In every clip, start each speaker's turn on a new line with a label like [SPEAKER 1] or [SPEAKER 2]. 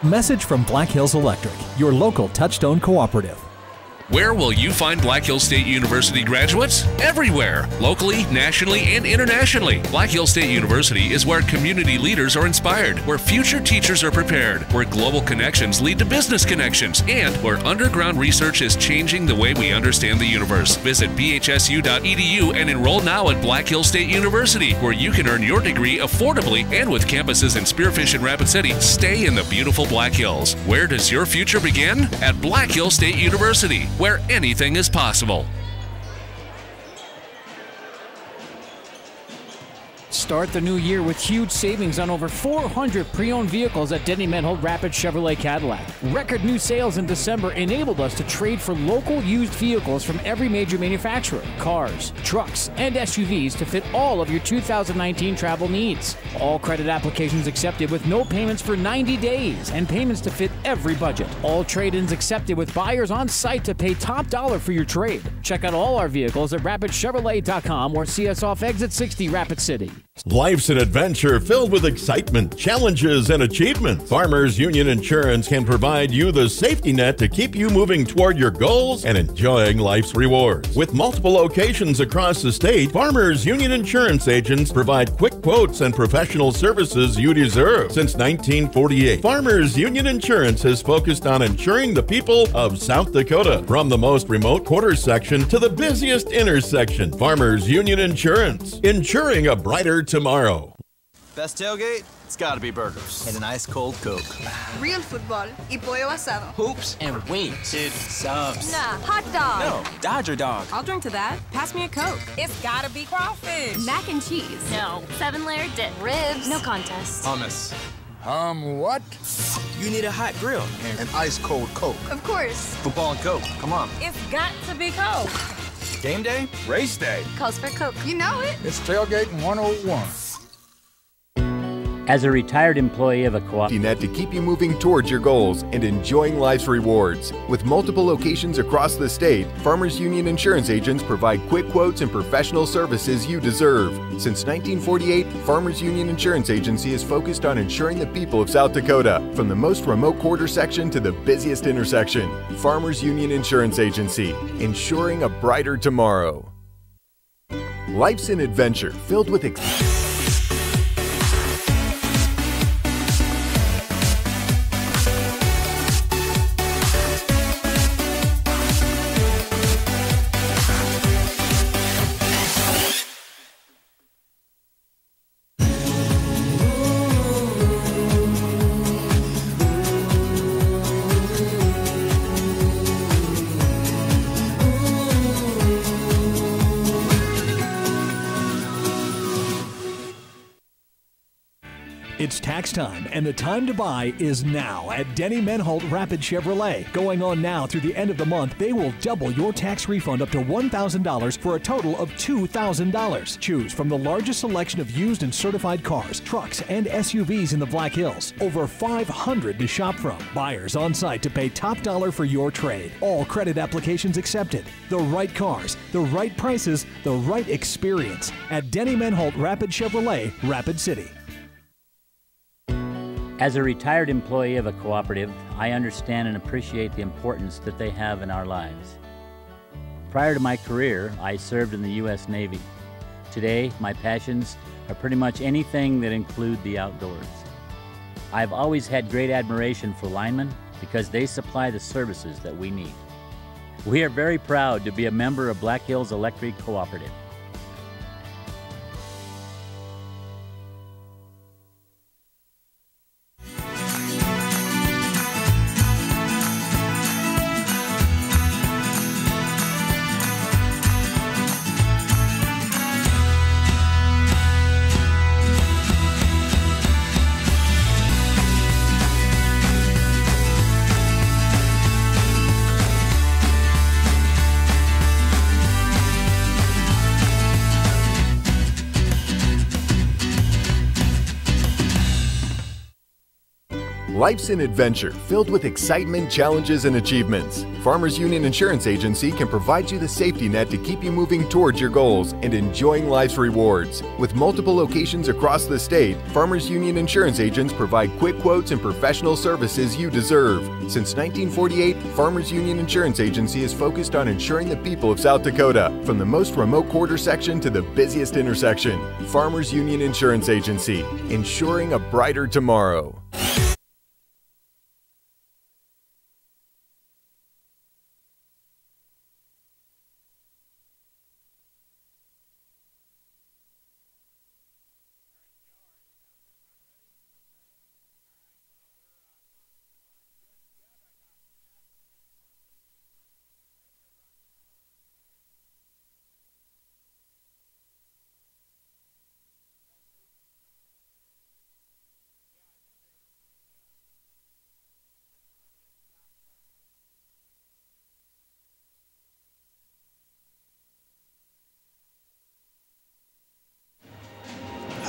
[SPEAKER 1] Message from Black Hills Electric, your local Touchstone cooperative.
[SPEAKER 2] Where will you find Black Hills State University graduates? Everywhere, locally, nationally, and internationally. Black Hills State University is where community leaders are inspired, where future teachers are prepared, where global connections lead to business connections, and where underground research is changing the way we understand the universe. Visit bhsu.edu and enroll now at Black Hills State University, where you can earn your degree affordably and with campuses in Spearfish and Rapid City. Stay in the beautiful Black Hills. Where does your future begin? At Black Hills State University, where anything is possible.
[SPEAKER 3] Start the new year with huge savings on over 400 pre-owned vehicles at Denny Menhold Rapid Chevrolet Cadillac. Record new sales in December enabled us to trade for local used vehicles from every major manufacturer, cars, trucks, and SUVs to fit all of your 2019 travel needs. All credit applications accepted with no payments for 90 days and payments to fit every budget. All trade-ins accepted with buyers on site to pay top dollar for your trade. Check out all our vehicles at rapidchevrolet.com or see us off Exit 60 Rapid City.
[SPEAKER 4] Life's an adventure filled with excitement, challenges, and achievement. Farmers Union Insurance can provide you the safety net to keep you moving toward your goals and enjoying life's rewards. With multiple locations across the state, Farmers Union Insurance agents provide quick quotes and professional services you deserve. Since 1948, Farmers Union Insurance has focused on insuring the people of South Dakota. From the most remote quarter section to the busiest intersection, Farmers Union Insurance, insuring a brighter tomorrow.
[SPEAKER 5] Best tailgate? It's gotta be burgers. And an ice cold Coke.
[SPEAKER 6] Real football y pollo asado.
[SPEAKER 5] Hoops and wings. Dude, subs.
[SPEAKER 6] Nah, hot dog.
[SPEAKER 5] No, Dodger dog.
[SPEAKER 6] I'll drink to that. Pass me a Coke. It's gotta be crawfish. Mac and cheese.
[SPEAKER 7] No. 7-layer dip.
[SPEAKER 6] Ribs.
[SPEAKER 7] No contest.
[SPEAKER 5] Hummus.
[SPEAKER 8] What?
[SPEAKER 5] You need a hot grill.
[SPEAKER 8] And an ice cold Coke.
[SPEAKER 6] Of course.
[SPEAKER 5] Football and Coke. Come on.
[SPEAKER 6] It's got to be Coke.
[SPEAKER 5] Game day?
[SPEAKER 8] Race day.
[SPEAKER 7] Calls for Coke.
[SPEAKER 6] You know it.
[SPEAKER 8] It's tailgating 101.
[SPEAKER 9] As a retired employee of a co-op,
[SPEAKER 10] net to keep you moving towards your goals and enjoying life's rewards. With multiple locations across the state, Farmers Union Insurance agents provide quick quotes and professional services you deserve. Since 1948, Farmers Union Insurance Agency is focused on insuring the people of South Dakota. From the most remote quarter section to the busiest intersection, Farmers Union Insurance Agency, ensuring a brighter tomorrow. Life's an adventure filled with
[SPEAKER 1] It's tax time, and the time to buy is now at Denny Menhold Rapid Chevrolet. Going on now through the end of the month, they will double your tax refund up to $1,000 for a total of $2,000. Choose from the largest selection of used and certified cars, trucks, and SUVs in the Black Hills. Over 500 to shop from. Buyers on site to pay top dollar for your trade. All credit applications accepted. The right cars, the right prices, the right experience at Denny Menhold Rapid Chevrolet, Rapid City.
[SPEAKER 9] as a retired employee of a cooperative, I understand and appreciate the importance that they have in our lives. Prior to my career, I served in the U.S. Navy. Today, my passions are pretty much anything that include the outdoors. I've always had great admiration for linemen because they supply the services that we need. We are very proud to be a member of Black Hills Electric Cooperative.
[SPEAKER 10] Life's an adventure filled with excitement, challenges, and achievements. Farmers Union Insurance Agency can provide you the safety net to keep you moving towards your goals and enjoying life's rewards. With multiple locations across the state, Farmers Union Insurance agents provide quick quotes and professional services you deserve. Since 1948, Farmers Union Insurance Agency is focused on insuring the people of South Dakota, from the most remote quarter section to the busiest intersection. Farmers Union Insurance Agency, ensuring a brighter tomorrow.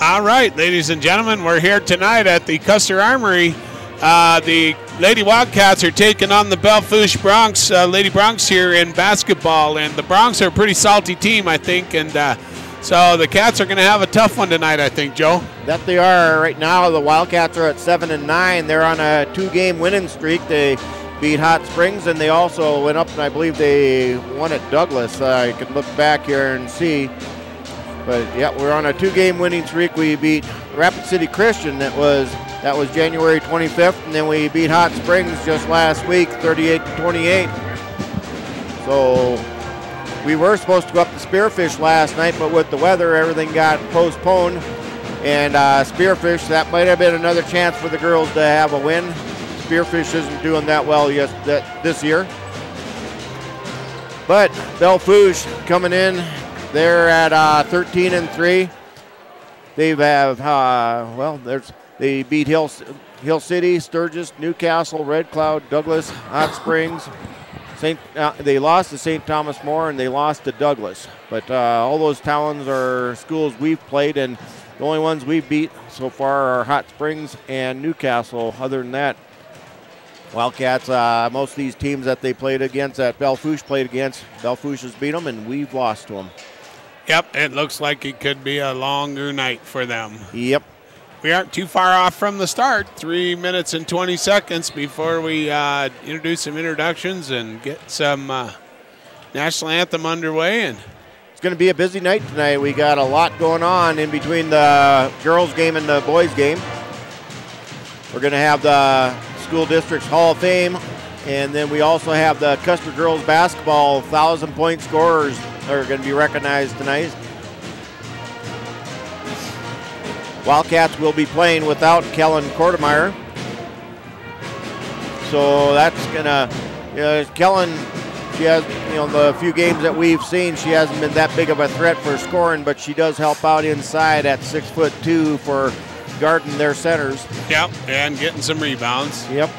[SPEAKER 11] All right, ladies and gentlemen, we're here tonight at the Custer Armory. The Lady Wildcats are taking on the Belle Fourche Bronx, Lady Bronx here in basketball, and the Bronx are a pretty salty team, I think, and so the Cats are going to have a tough one tonight, I think, Joe.
[SPEAKER 12] That they are. Right now, the Wildcats are at 7-9. They're on a 2-game winning streak. They beat Hot Springs, and they also went up, and I believe they won at Douglas. I can look back here and see. But yeah, we're on a 2-game winning streak. We beat Rapid City Christian. That was January 25th, and then we beat Hot Springs just last week, 38-28. So we were supposed to go up to Spearfish last night, but with the weather, everything got postponed. And Spearfish, that might have been another chance for the girls to have a win. Spearfish isn't doing that well this year. But Belle Fourche coming in. They're at 13-3. They have they beat Hill City, Sturgis, Newcastle, Red Cloud, Douglas, Hot Springs. They lost to St. Thomas More and they lost to Douglas. But all those towns are schools we've played, and the only ones we've beat so far are Hot Springs and Newcastle. Other than that, Wildcats, most of these teams that they played against, that Belle Fourche played against, Belle Fourche has beat them and we've lost to them.
[SPEAKER 11] Yep, it looks like it could be a longer night for them.
[SPEAKER 12] Yep.
[SPEAKER 11] We aren't too far off from the start. 3 minutes and 20 seconds before we introduce some introductions and get some national anthem underway. And
[SPEAKER 12] it's going to be a busy night tonight. We got a lot going on in between the girls' game and the boys' game. We're going to have the School District's Hall of Fame, and then we also have the Custer girls basketball 1,000-point scorers are going to be recognized tonight. Wildcats will be playing without Kellen Kortemeyer. So that's going to, Kellen, she has, the few games that we've seen, she hasn't been that big of a threat for scoring, but she does help out inside at 6'2" for guarding their centers.
[SPEAKER 11] Yep, and getting some rebounds.
[SPEAKER 12] Yep.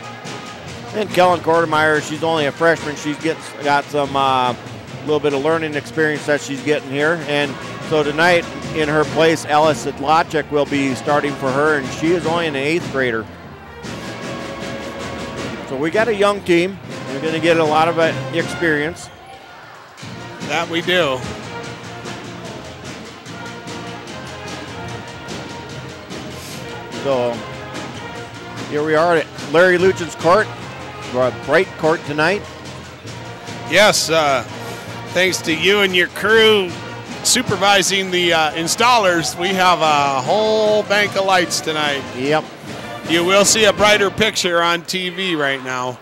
[SPEAKER 12] And Kellen Kortemeyer, she's only a freshman. She's got some little bit of learning experience that she's getting here. And so tonight, in her place, Alice Sedlacek will be starting for her, and she is only an 8th grader. So we got a young team. We're going to get a lot of experience.
[SPEAKER 11] That we do.
[SPEAKER 12] So here we are at Larry Luchen's court. We're a bright court tonight.
[SPEAKER 11] Yes, thanks to you and your crew supervising the installers, we have a whole bank of lights tonight.
[SPEAKER 12] Yep.
[SPEAKER 11] You will see a brighter picture on TV right now.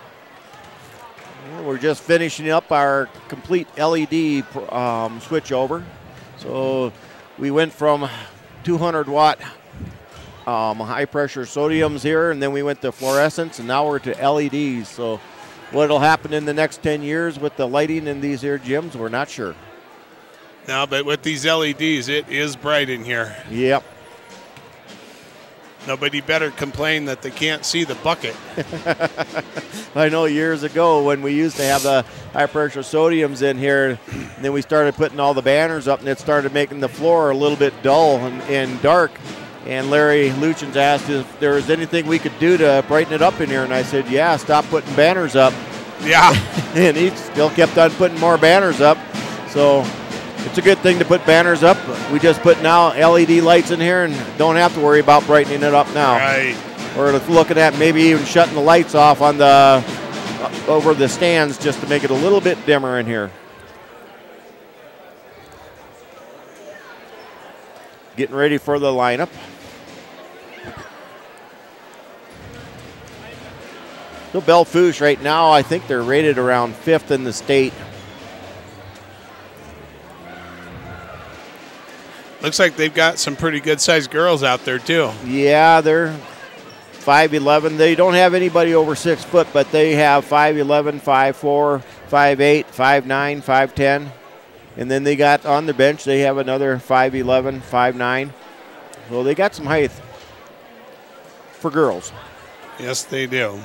[SPEAKER 12] We're just finishing up our complete LED switch over. So we went from 200-watt high-pressure sodiums here, and then we went to fluorescents, and now we're to LEDs. So what'll happen in the next 10 years with the lighting in these here gyms, we're not sure.
[SPEAKER 11] No, but with these LEDs, it is bright in here.
[SPEAKER 12] Yep.
[SPEAKER 11] Nobody better complain that they can't see the bucket.
[SPEAKER 12] I know years ago when we used to have the high-pressure sodiums in here, and then we started putting all the banners up, and it started making the floor a little bit dull and dark. And Larry Luchen's asked if there was anything we could do to brighten it up in here, and I said, yeah, stop putting banners up.
[SPEAKER 11] Yeah.
[SPEAKER 12] And he still kept on putting more banners up. So it's a good thing to put banners up. We just put now LED lights in here and don't have to worry about brightening it up now.
[SPEAKER 11] Right.
[SPEAKER 12] We're looking at maybe even shutting the lights off on the over the stands just to make it a little bit dimmer in here. Getting ready for the lineup. So Belle Fourche right now, I think they're rated around 5th in the state.
[SPEAKER 11] Looks like they've got some pretty good-sized girls out there, too.
[SPEAKER 12] Yeah, they're 5'11". They don't have anybody over 6 foot, but they have 5'11", 5'4", 5'8", 5'9", 5'10". And then they got on the bench, they have another 5'11", 5'9". So they got some height for girls.
[SPEAKER 11] Yes, they do.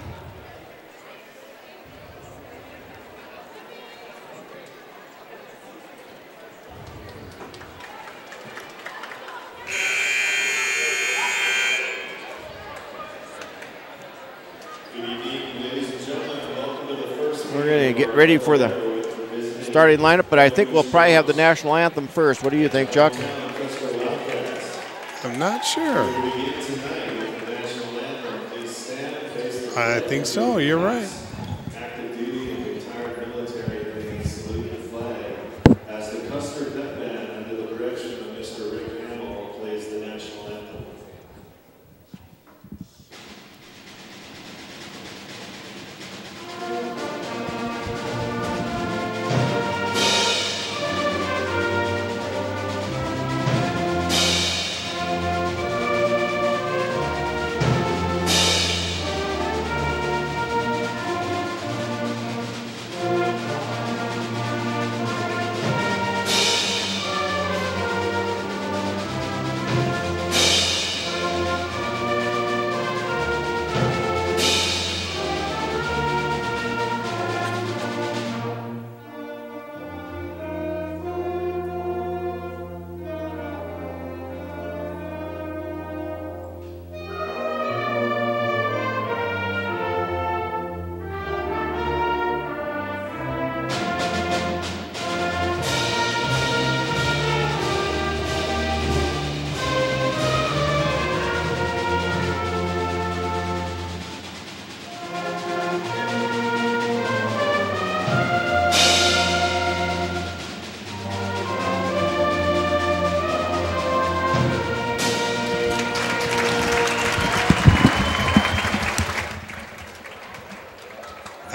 [SPEAKER 12] We're going to get ready for the starting lineup, but I think we'll probably have the national anthem first. What do you think, Chuck?
[SPEAKER 11] I'm not sure. I think so. You're right.
[SPEAKER 13] Active duty and retired military may salute the flag as the Custer Pep Band under the direction of Mr. Rick Hamill plays the national anthem.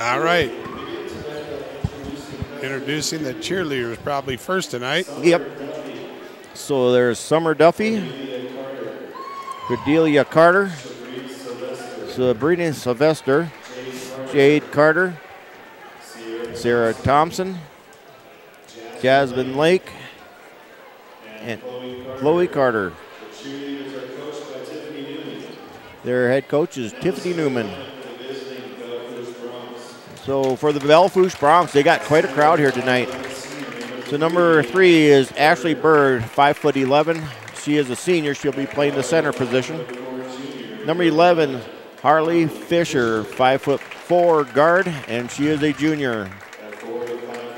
[SPEAKER 11] All right. Introducing the cheerleaders probably first tonight.
[SPEAKER 12] Yep. So there's Summer Duffy, Cordelia Carter, Sabrina Sylvester, Jade Carter, Sarah Thompson, Jasmine Lake, and Chloe Carter. Their head coach is Tiffany Newman. So for the Belle Fourche Broncs, they got quite a crowd here tonight. So number 3 is Ashley Bird, 5'11". She is a senior. She'll be playing the center position. Number 11, Harley Fisher, 5'4" guard, and she is a junior.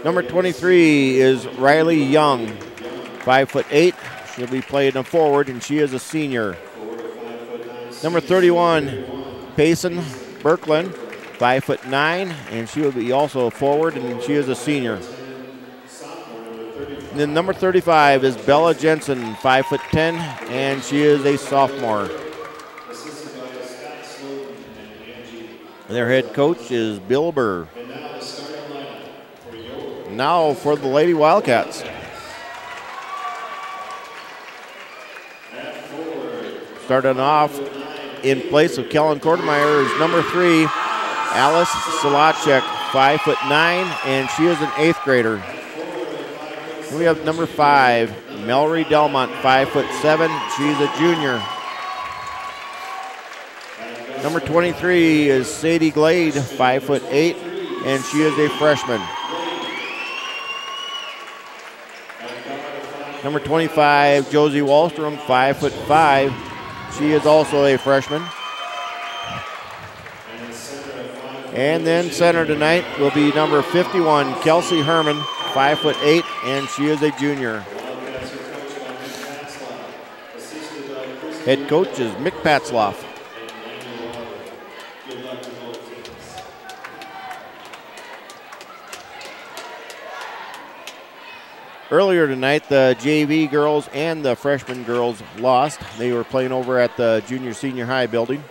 [SPEAKER 12] Number 23 is Riley Young, 5'8". She'll be playing a forward, and she is a senior. Number 31, Payson Birkland, 5'9", and she will be also a forward, and she is a senior. And then number 35 is Bella Jensen, 5'10", and she is a sophomore. Their head coach is Bill Burr. Now for the Lady Wildcats. Starting off in place of Kellen Kortemeyer is number 3, Alice Solacek, 5'9", and she is an 8th grader. We have number 5, Mallory Delmont, 5'7". She's a junior. Number 23 is Sadie Glade, 5'8", and she is a freshman. Number 25, Josie Wallstrom, 5'5", She is also a freshman. And then center tonight will be number 51, Kelsey Herman, 5'8", and she is a junior. Head coach is Mick Patzloff. Earlier tonight, the JV girls and the freshman girls lost. They were playing over at the junior senior high building.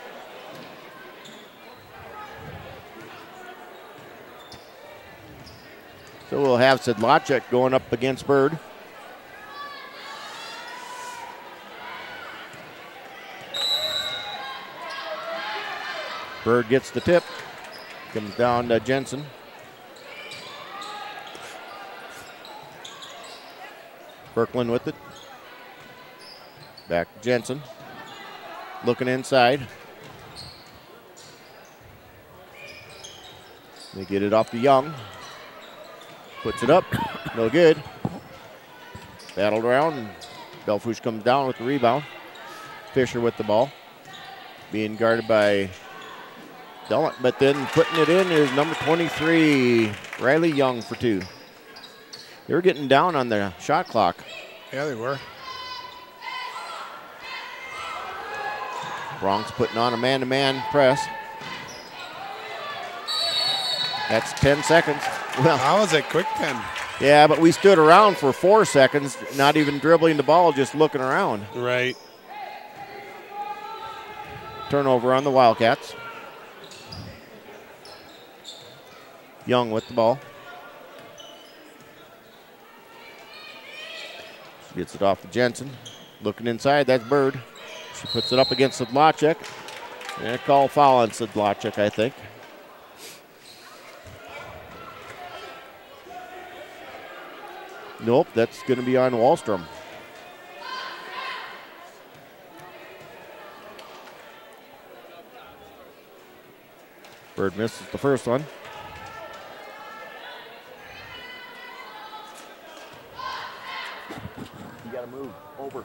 [SPEAKER 12] So we'll have Sedlacek going up against Bird. Bird gets the tip. Comes down to Jensen. Berkland with it. Back to Jensen. Looking inside. They get it off to Young. Puts it up. No good. Battled around. Belle Fourche comes down with the rebound. Fisher with the ball. Being guarded by Dillon, but then putting it in is number 23, Riley Young for 2. They were getting down on the shot clock.
[SPEAKER 11] Yeah, they were.
[SPEAKER 12] Bronx putting on a man-to-man press. That's 10 seconds. Well,
[SPEAKER 11] how was it quick 10?
[SPEAKER 12] Yeah, but we stood around for 4 seconds, not even dribbling the ball, just looking around.
[SPEAKER 11] Right.
[SPEAKER 12] Turnover on the Wildcats. Young with the ball. She gets it off to Jensen. Looking inside, that's Bird. She puts it up against Sedlacek. And a call foul on Sedlacek, I think. Nope, that's going to be on Wallstrom. Bird misses the first one. You got to move over.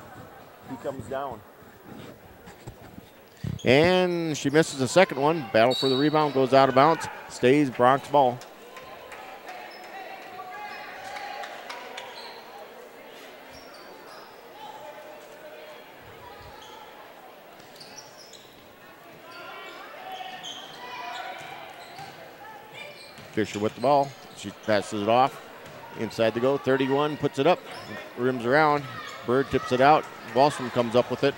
[SPEAKER 12] He comes down. And she misses the second one. Battle for the rebound, goes out of bounds. Stays Bronx ball. Fisher with the ball. She passes it off. Inside the goal. 31 puts it up. Rims around. Bird tips it out. Wallstrom comes up with it.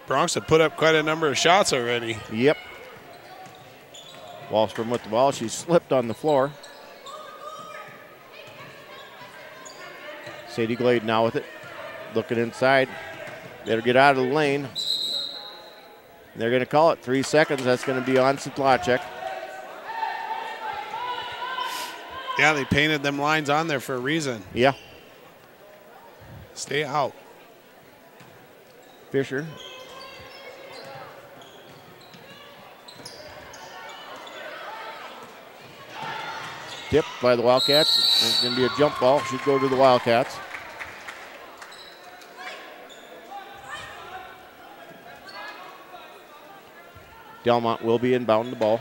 [SPEAKER 11] Bronx have put up quite a number of shots already.
[SPEAKER 12] Yep. Wallstrom with the ball. She slipped on the floor. Sadie Glade now with it. Looking inside. Better get out of the lane. They're going to call it 3 seconds. That's going to be on Sedlacek.
[SPEAKER 11] Yeah, they painted them lines on there for a reason.
[SPEAKER 12] Yeah.
[SPEAKER 11] Stay out.
[SPEAKER 12] Fisher. Tipped by the Wildcats. It's going to be a jump ball. Should go to the Wildcats. Delmont will be inbound the ball.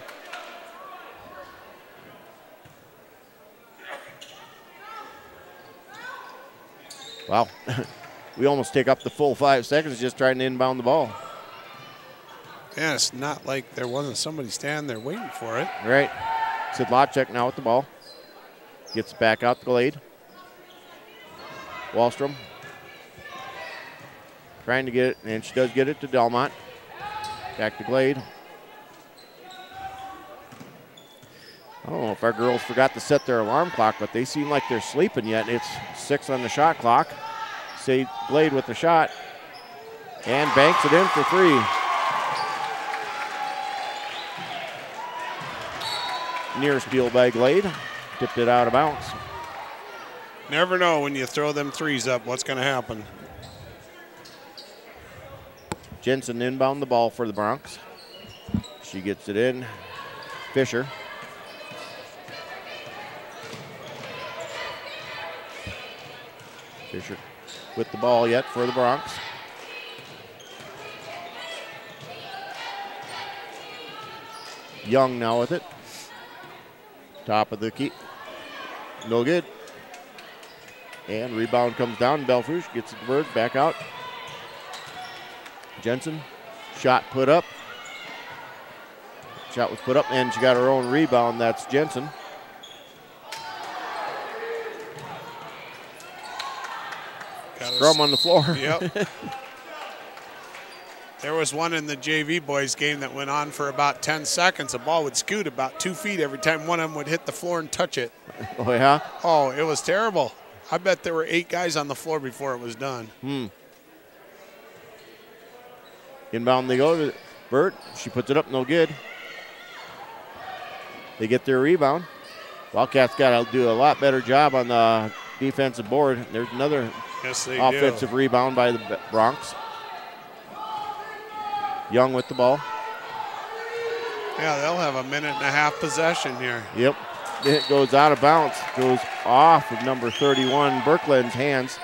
[SPEAKER 12] Wow. We almost take up the full 5 seconds just trying to inbound the ball.
[SPEAKER 11] Yeah, it's not like there wasn't somebody standing there waiting for it.
[SPEAKER 12] Right. Sedlacek now with the ball. Gets back out the Glade. Wallstrom trying to get it, and she does get it to Delmont. Back to Glade. I don't know if our girls forgot to set their alarm clock, but they seem like they're sleeping yet. It's 6 on the shot clock. Say Glade with the shot. And banks it in for 3. Near steal by Glade. Tipped it out of bounds.
[SPEAKER 11] Never know when you throw them threes up what's going to happen.
[SPEAKER 12] Jensen inbound the ball for the Bronx. She gets it in. Fisher. Fisher with the ball yet for the Bronx. Young now with it. Top of the key. No good. And rebound comes down. Belle Fourche gets the bird back out. Jensen. Shot put up. Shot was put up, and she got her own rebound. That's Jensen. Scrum on the floor.
[SPEAKER 11] Yep. There was one in the JV boys game that went on for about 10 seconds. The ball would scoot about 2 feet every time one of them would hit the floor and touch it.
[SPEAKER 12] Oh, yeah?
[SPEAKER 11] Oh, it was terrible. I bet there were 8 guys on the floor before it was done.
[SPEAKER 12] Inbound they go to Burt. She puts it up, no good. They get their rebound. Wildcats got to do a lot better job on the defensive board. There's another offensive rebound by the Bronx. Young with the ball.
[SPEAKER 11] Yeah, they'll have a minute and a half possession here.
[SPEAKER 12] Yep. It goes out of bounds. Goes off of number 31, Birkeland's hands.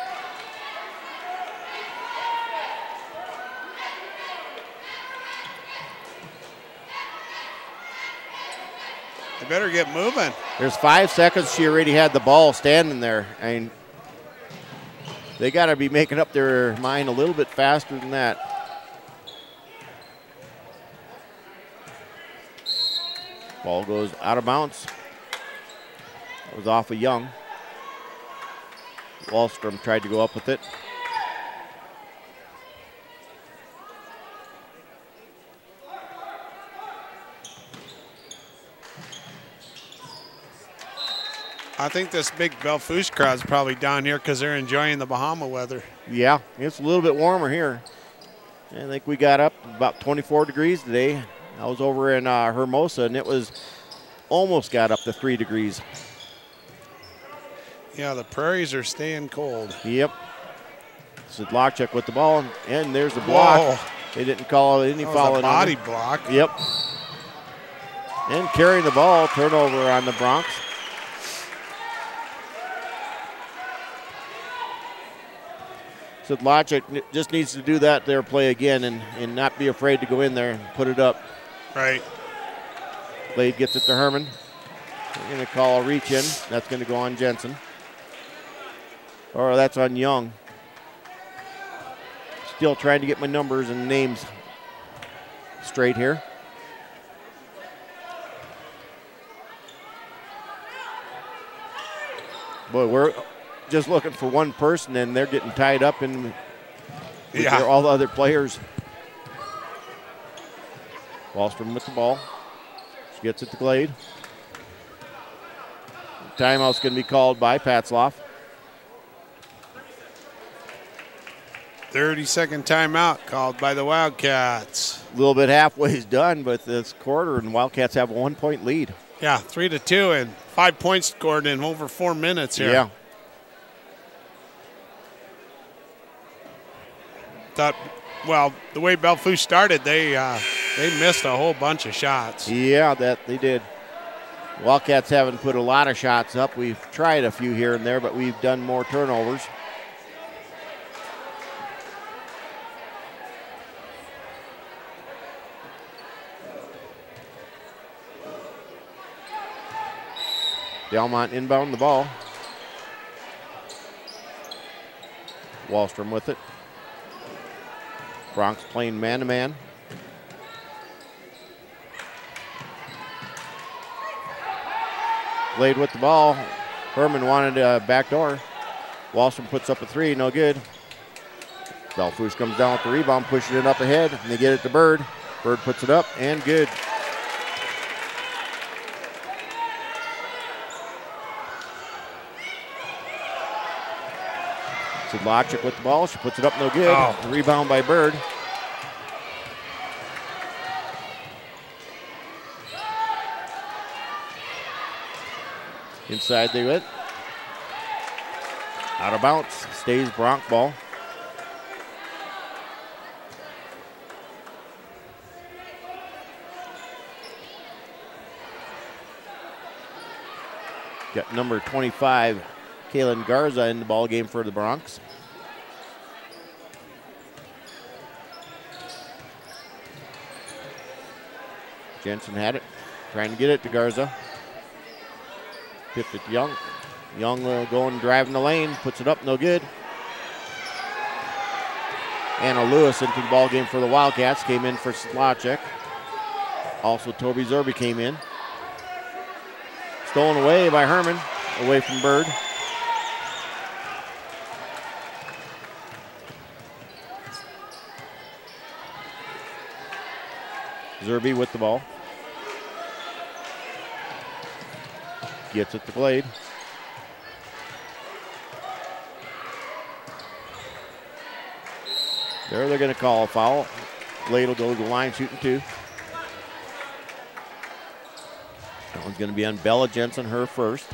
[SPEAKER 11] They better get moving.
[SPEAKER 12] There's 5 seconds. She already had the ball standing there. I mean, they got to be making up their mind a little bit faster than that. Ball goes out of bounds. That was off of Young. Wallstrom tried to go up with it.
[SPEAKER 11] I think this big Belle Fourche crowd's probably down here because they're enjoying the Bahama weather.
[SPEAKER 12] Yeah, it's a little bit warmer here. I think we got up about 24 degrees today. I was over in Hermosa, and it was almost got up to 3 degrees.
[SPEAKER 11] Yeah, the prairies are staying cold.
[SPEAKER 12] Yep. Sedlacek with the ball, and there's the block.
[SPEAKER 11] Whoa.
[SPEAKER 12] They didn't call any foul.
[SPEAKER 11] A body block.
[SPEAKER 12] Yep. And carrying the ball, turnover on the Bronx. Sedlacek just needs to do that there play again and not be afraid to go in there and put it up.
[SPEAKER 11] Right.
[SPEAKER 12] Blade gets it to Herman. They're going to call a reach in. That's going to go on Jensen. Or that's on Young. Still trying to get my numbers and names straight here. Boy, we're just looking for one person, and they're getting tied up in all the other players. Wallstrom with the ball. She gets it to Glade. Timeout's going to be called by Patzloff.
[SPEAKER 11] 30-second timeout called by the Wildcats.
[SPEAKER 12] A little bit halfway's done, but this quarter, and Wildcats have a 1-point lead.
[SPEAKER 11] Yeah, 3-2, and 5 points scored in over 4 minutes here.
[SPEAKER 12] Yeah.
[SPEAKER 11] Well, the way Belle Fourche started, they missed a whole bunch of shots.
[SPEAKER 12] Yeah, that they did. Wildcats haven't put a lot of shots up. We've tried a few here and there, but we've done more turnovers. Delmont inbound the ball. Wallstrom with it. Bronx playing man-to-man. Blade with the ball. Herman wanted a backdoor. Wallstrom puts up a 3, no good. Belle Fourche comes down with the rebound, pushes it up ahead, and they get it to Bird. Bird puts it up, and good. Sedlacek with the ball. She puts it up, no good.
[SPEAKER 11] Oh.
[SPEAKER 12] Rebound by Bird. Inside they went. Out of bounds. Stays Bronx ball. Got number 25, Kaylin Garza in the ball game for the Bronx. Jensen had it, trying to get it to Garza. Tipped it to Young. Young going, driving the lane, puts it up, no good. Anna Lewis into the ball game for the Wildcats, came in for Slacek. Also Toby Zerby came in. Stolen away by Herman, away from Bird. Zerby with the ball. Gets it to Glade. There they're going to call a foul. Glade will go to the line shooting 2. That one's going to be on Bella Jensen, her first.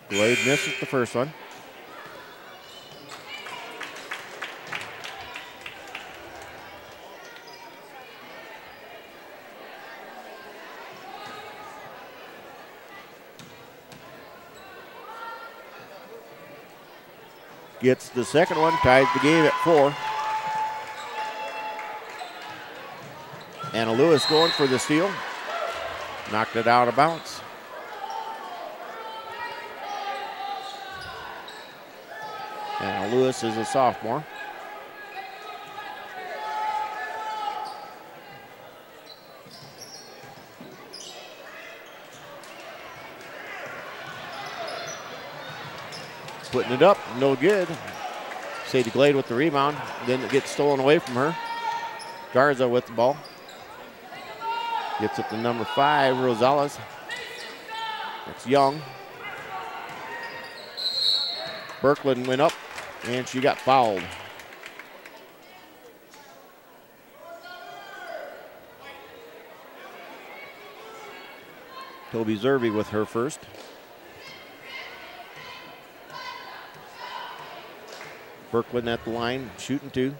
[SPEAKER 12] Glade misses the first one. Gets the second one, ties the game at 4. Anna Lewis going for the steal. Knocked it out of bounds. Anna Lewis is a sophomore. Putting it up, no good. Sadie Glade with the rebound. Then it gets stolen away from her. Garza with the ball. Gets it to number 5, Rosales. That's Young. Birkeland went up, and she got fouled. Toby Zerby with her first. Birkeland at the line, shooting 2.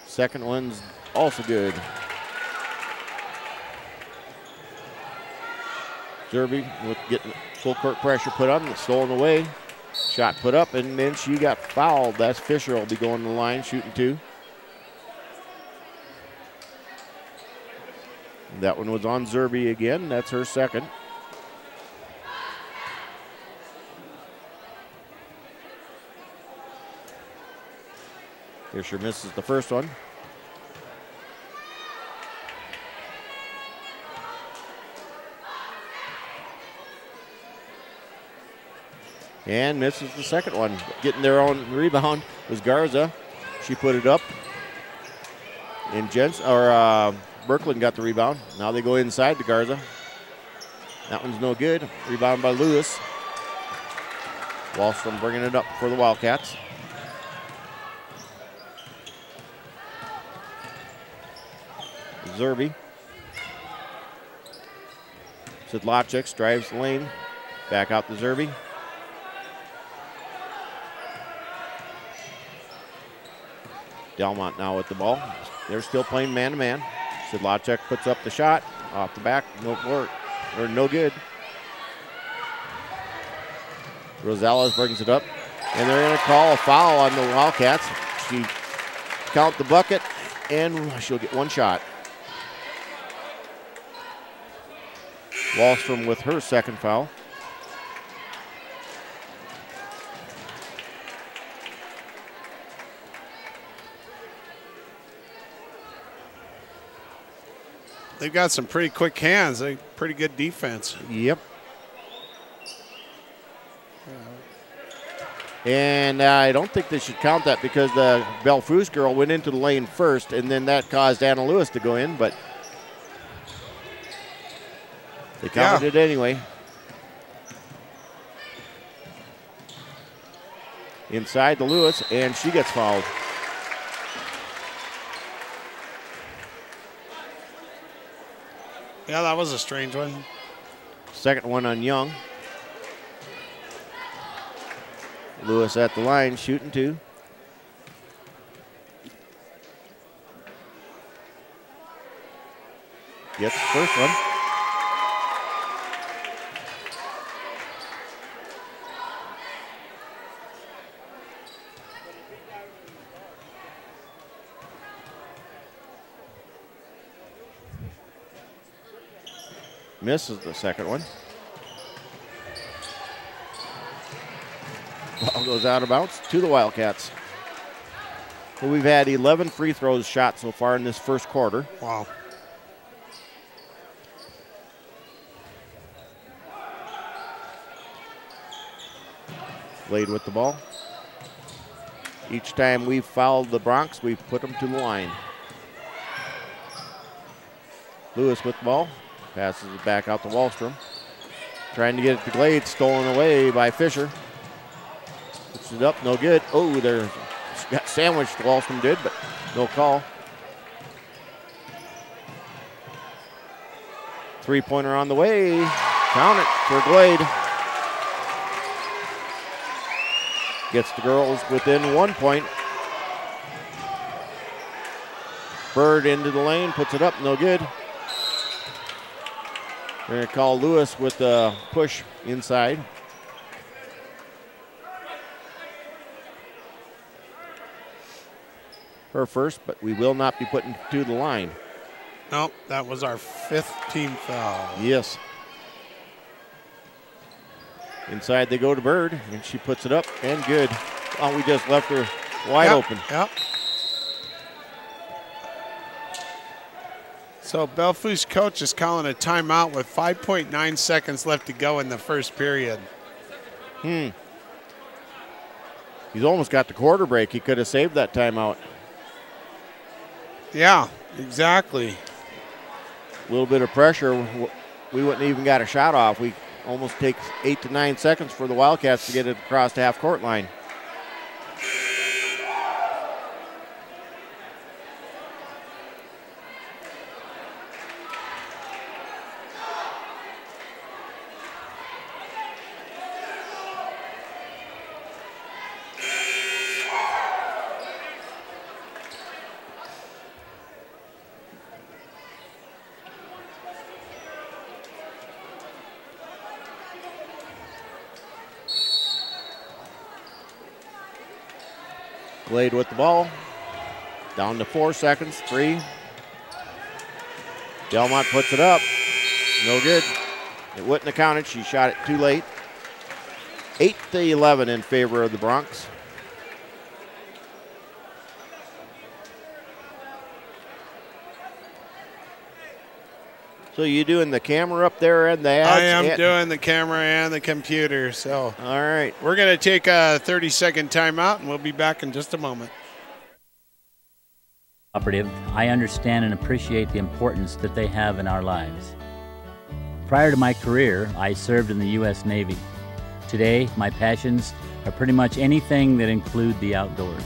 [SPEAKER 12] Second one's also good. Zerby with getting full court pressure put on, stolen away. Shot put up, and then she got fouled. That's Fisher will be going to the line, shooting 2. That one was on Zerby again. That's her second. Fisher misses the first one. And misses the second one. Getting their own rebound was Garza. She put it up. And Birkeland got the rebound. Now they go inside to Garza. That one's no good. Rebound by Lewis. Wallstrom bringing it up for the Wildcats. Zerby. Sidlacek drives the lane. Back out to Zerby. Delmont now with the ball. They're still playing man-to-man. Sidlacek puts up the shot. Off the back, no work, or no good. Rosales brings it up. And they're going to call a foul on the Wildcats. She count the bucket, and she'll get one shot. Wallstrom with her second foul.
[SPEAKER 11] They've got some pretty quick hands. They pretty good defense.
[SPEAKER 12] Yep. And I don't think they should count that because the Belle Fourche girl went into the lane first, and then that caused Anna Lewis to go in, but they counted it anyway. Inside to Lewis, and she gets fouled.
[SPEAKER 11] Yeah, that was a strange one.
[SPEAKER 12] Second one on Young. Lewis at the line, shooting 2. Gets the first one. Misses the second one. Ball goes out of bounds to the Wildcats. So we've had 11 free throws shot so far in this first quarter.
[SPEAKER 11] Wow.
[SPEAKER 12] Blade with the ball. Each time we've fouled the Bronx, we've put them to the line. Lewis with the ball. Passes it back out to Wallstrom. Trying to get it to Glade, stolen away by Fisher. Puts it up, no good. Oh, there got sandwiched, Wallstrom did, but no call. 3-pointer on the way. Count it for Glade. Gets the girls within 1 point. Bird into the lane, puts it up, no good. They're going to call Lewis with the push inside. Her first, but we will not be putting to the line.
[SPEAKER 11] Nope, that was our 5th team foul.
[SPEAKER 12] Yes. Inside they go to Bird, and she puts it up, and good. Oh, we just left her wide open.
[SPEAKER 11] Yep. So Belle Fourche coach is calling a timeout with 5.9 seconds left to go in the first period.
[SPEAKER 12] He's almost got the quarter break. He could have saved that timeout.
[SPEAKER 11] Yeah, exactly.
[SPEAKER 12] A little bit of pressure. We wouldn't even got a shot off. We almost take 8 to 9 seconds for the Wildcats to get it across the half-court line. Glade with the ball. Down to 4 seconds. 3. Delmont puts it up. No good. It wouldn't have counted. She shot it too late. 8 to 11 in favor of the Bronx. So you doing the camera up there and the ads?
[SPEAKER 11] I am doing the camera and the computer. So
[SPEAKER 12] all right,
[SPEAKER 11] we're going to take a 30-second timeout, and we'll be back in just a moment.
[SPEAKER 9] I understand and appreciate the importance that they have in our lives. Prior to my career, I served in the U.S. Navy. Today, my passions are pretty much anything that include the outdoors.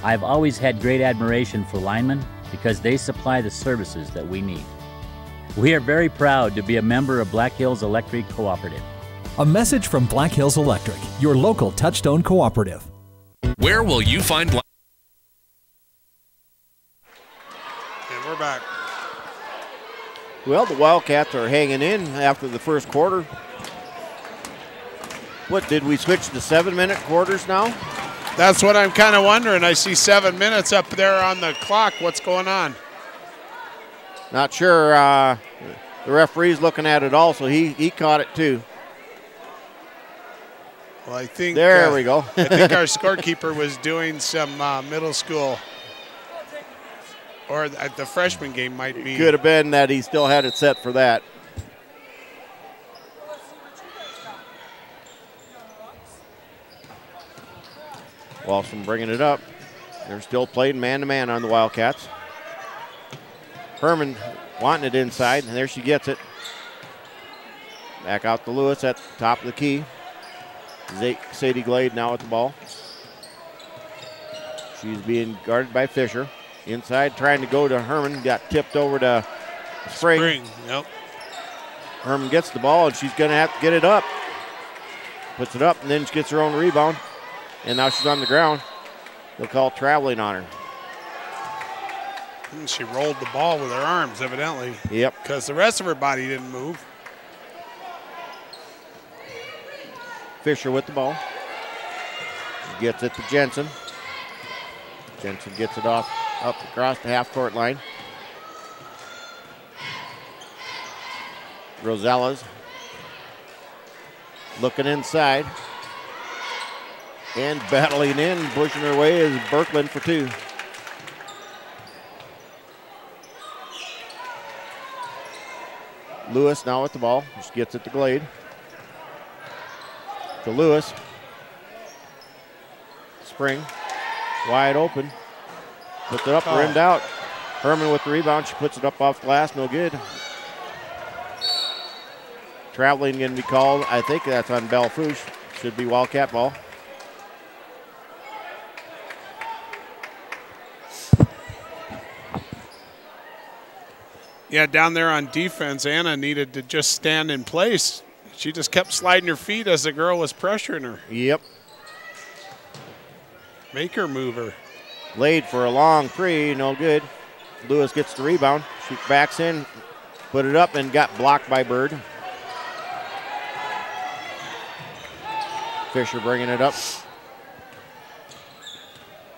[SPEAKER 9] I've always had great admiration for linemen because they supply the services that we need. We are very proud to be a member of Black Hills Electric Cooperative.
[SPEAKER 1] A message from Black Hills Electric, your local Touchstone cooperative.
[SPEAKER 2] Where will you find
[SPEAKER 11] And we're back.
[SPEAKER 12] Well, the Wildcats are hanging in after the first quarter. What, did we switch to 7-minute quarters now?
[SPEAKER 11] That's what I'm kind of wondering. I see 7 minutes up there on the clock. What's going on?
[SPEAKER 12] Not sure. The referee's looking at it also. He caught it too.
[SPEAKER 11] Well, I think
[SPEAKER 12] there we go.
[SPEAKER 11] I think our scorekeeper was doing some middle school, or at the freshman game might be.
[SPEAKER 12] Could have been that he still had it set for that. Wallstrom bringing it up. They're still playing man-to-man on the Wildcats. Herman wanting it inside, and there she gets it. Back out to Lewis at the top of the key. Sadie Glade now at the ball. She's being guarded by Fisher. Inside, trying to go to Herman. Got tipped over to Spring.
[SPEAKER 11] Yep.
[SPEAKER 12] Herman gets the ball, and she's going to have to get it up. Puts it up, and then she gets her own rebound. And now she's on the ground. They'll call traveling on her.
[SPEAKER 11] And she rolled the ball with her arms, evidently.
[SPEAKER 12] Yep.
[SPEAKER 11] Because the rest of her body didn't move.
[SPEAKER 12] Fisher with the ball. Gets it to Jensen. Jensen gets it off up across the half-court line. Rosellas looking inside. And battling in, pushing her way is Birkeland for two. Lewis now with the ball. Just gets it to Glade. To Lewis. Spring. Wide open. Puts it up, rimmed out. Herman with the rebound. She puts it up off glass. No good. Traveling going to be called. I think that's on Belle Fourche. Should be Wildcat ball.
[SPEAKER 11] Yeah, down there on defense, Anna needed to just stand in place. She just kept sliding her feet as the girl was pressuring her.
[SPEAKER 12] Yep.
[SPEAKER 11] Make her move her.
[SPEAKER 12] Laid for a long three, no good. Lewis gets the rebound. She backs in, put it up, and got blocked by Bird. Fisher bringing it up.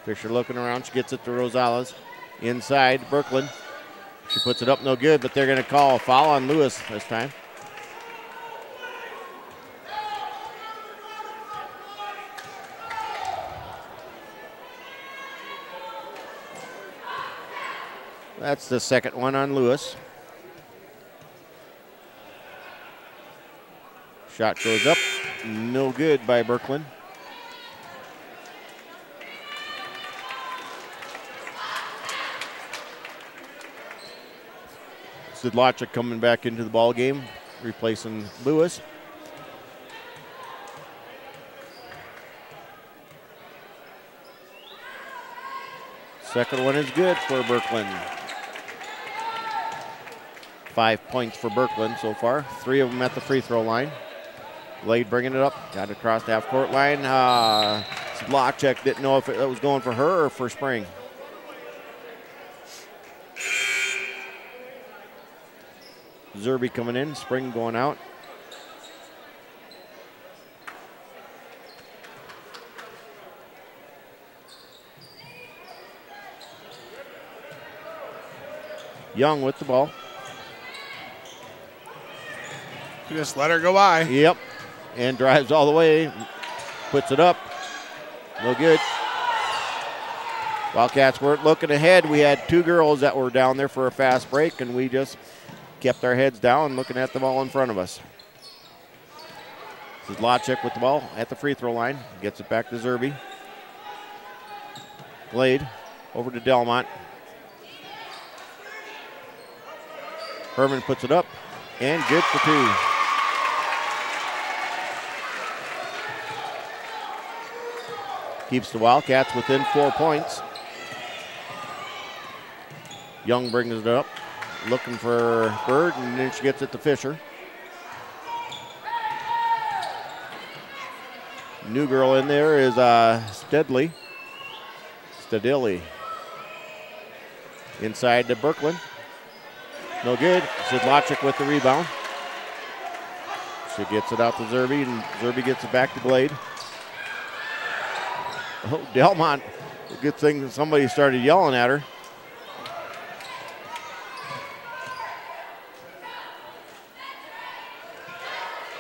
[SPEAKER 12] Fisher looking around. She gets it to Rosales. Inside, Birkeland. She puts it up, no good, but they're going to call a foul on Lewis this time. That's the second one on Lewis. Shot goes up, no good by Birkeland. Sidlachik coming back into the ball game, replacing Lewis. Second one is good for Birkeland. 5 points for Birkeland so far. 3 of them at the free throw line. Glade bringing it up, got it across the half-court line. Sidlachik didn't know if it was going for her or for Spring. Zerby coming in, Spring going out. Young with the ball.
[SPEAKER 11] Just let her go by.
[SPEAKER 12] Yep. And drives all the way. Puts it up. No good. Wildcats weren't looking ahead. We had 2 girls that were down there for a fast break, and we just kept our heads down looking at the ball in front of us. This is Lachik with the ball at the free throw line. Gets it back to Zerby. Glade over to Delmont. Herman puts it up and good for 2. Keeps the Wildcats within 4 points. Young brings it up, looking for Bird, and then she gets it to Fisher. New girl in there is Stedley. Inside to Birkeland. No good. Sidlachik with the rebound. She gets it out to Zerby, and Zerby gets it back to Glade. Oh, Delmont. Good thing somebody started yelling at her.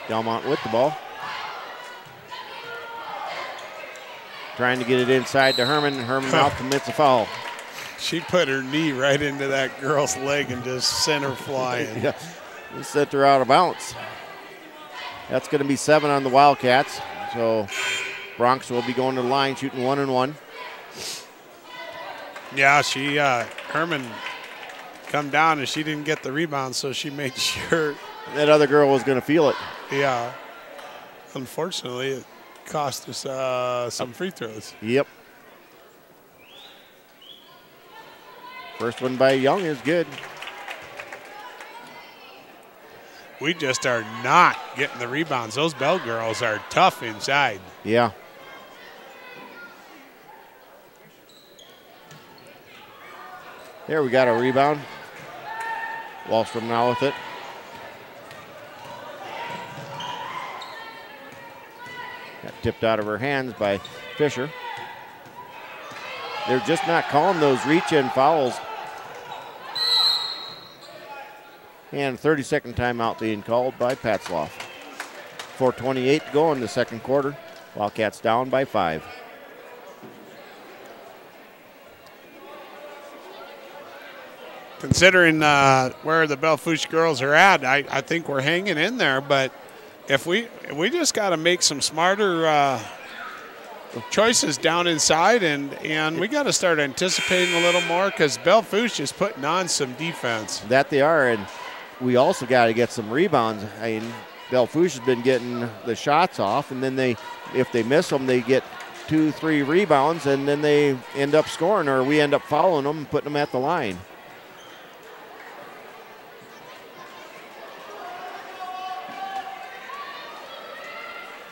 [SPEAKER 12] Delmont with the ball. Trying to get it inside to Herman. Herman now commits a foul.
[SPEAKER 11] She put her knee right into that girl's leg and just sent her flying.
[SPEAKER 12] Yeah, he sent her out of bounds. That's going to be 7 on the Wildcats. So Bronx will be going to the line, shooting 1 and 1.
[SPEAKER 11] Yeah, Herman come down and she didn't get the rebound, so she made sure
[SPEAKER 12] that other girl was going to feel it.
[SPEAKER 11] Yeah. Unfortunately, it cost us some free throws.
[SPEAKER 12] Yep. First one by Young is good.
[SPEAKER 11] We just are not getting the rebounds. Those Belle girls are tough inside.
[SPEAKER 12] Yeah. There we got a rebound. Wallstrom now with it. Got tipped out of her hands by Fisher. They're just not calling those reach-in fouls. And 30-second timeout being called by Patzloff. 4:28 to go in the second quarter. Wildcats down by 5.
[SPEAKER 11] Considering where the Belle Fourche girls are at, I think we're hanging in there. But if we just got to make some smarter choices down inside, and we got to start anticipating a little more, because Belle Fourche is putting on some defense.
[SPEAKER 12] That they are, and we also got to get some rebounds. I mean, Belle Fourche has been getting the shots off, and then if they miss them, they get 2-3 rebounds, and then they end up scoring, or we end up fouling them and putting them at the line.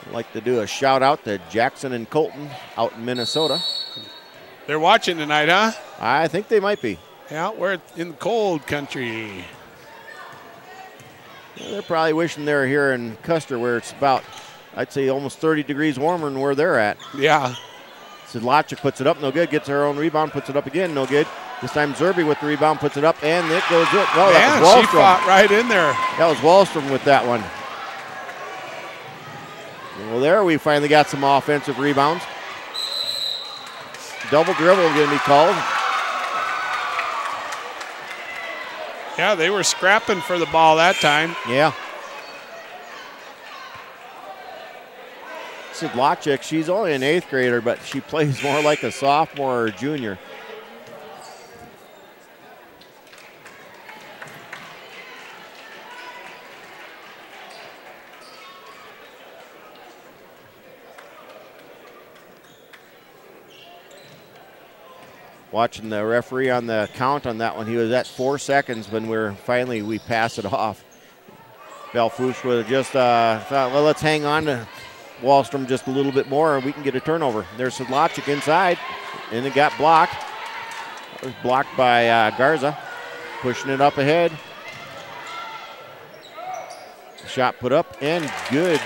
[SPEAKER 12] I'd like to do a shout out to Jackson and Colton out in Minnesota.
[SPEAKER 11] They're watching tonight, huh?
[SPEAKER 12] I think they might be.
[SPEAKER 11] Yeah, we're in the cold country.
[SPEAKER 12] Yeah, they're probably wishing they were here in Custer, where it's about, I'd say, almost 30 degrees warmer than where they're at.
[SPEAKER 11] Yeah.
[SPEAKER 12] Sedlacek puts it up, no good. Gets her own rebound, puts it up again, no good. This time Zerby with the rebound, puts it up, and it goes up. Well,
[SPEAKER 11] man,
[SPEAKER 12] that was Wallstrom.
[SPEAKER 11] She fought right in there.
[SPEAKER 12] That was Wallstrom with that one. Well, there we finally got some offensive rebounds. Double dribble going to be called.
[SPEAKER 11] Yeah, they were scrapping for the ball that time.
[SPEAKER 12] Yeah. Sedlacek, she's only an 8th grader, but she plays more like a sophomore or junior. Watching the referee on the count on that one, he was at 4 seconds when we pass it off. Belle Fourche would have just thought, well, let's hang on to Wallstrom just a little bit more and we can get a turnover. There's Sedlacek inside, and it got blocked. It was blocked by Garza, pushing it up ahead. Shot put up and good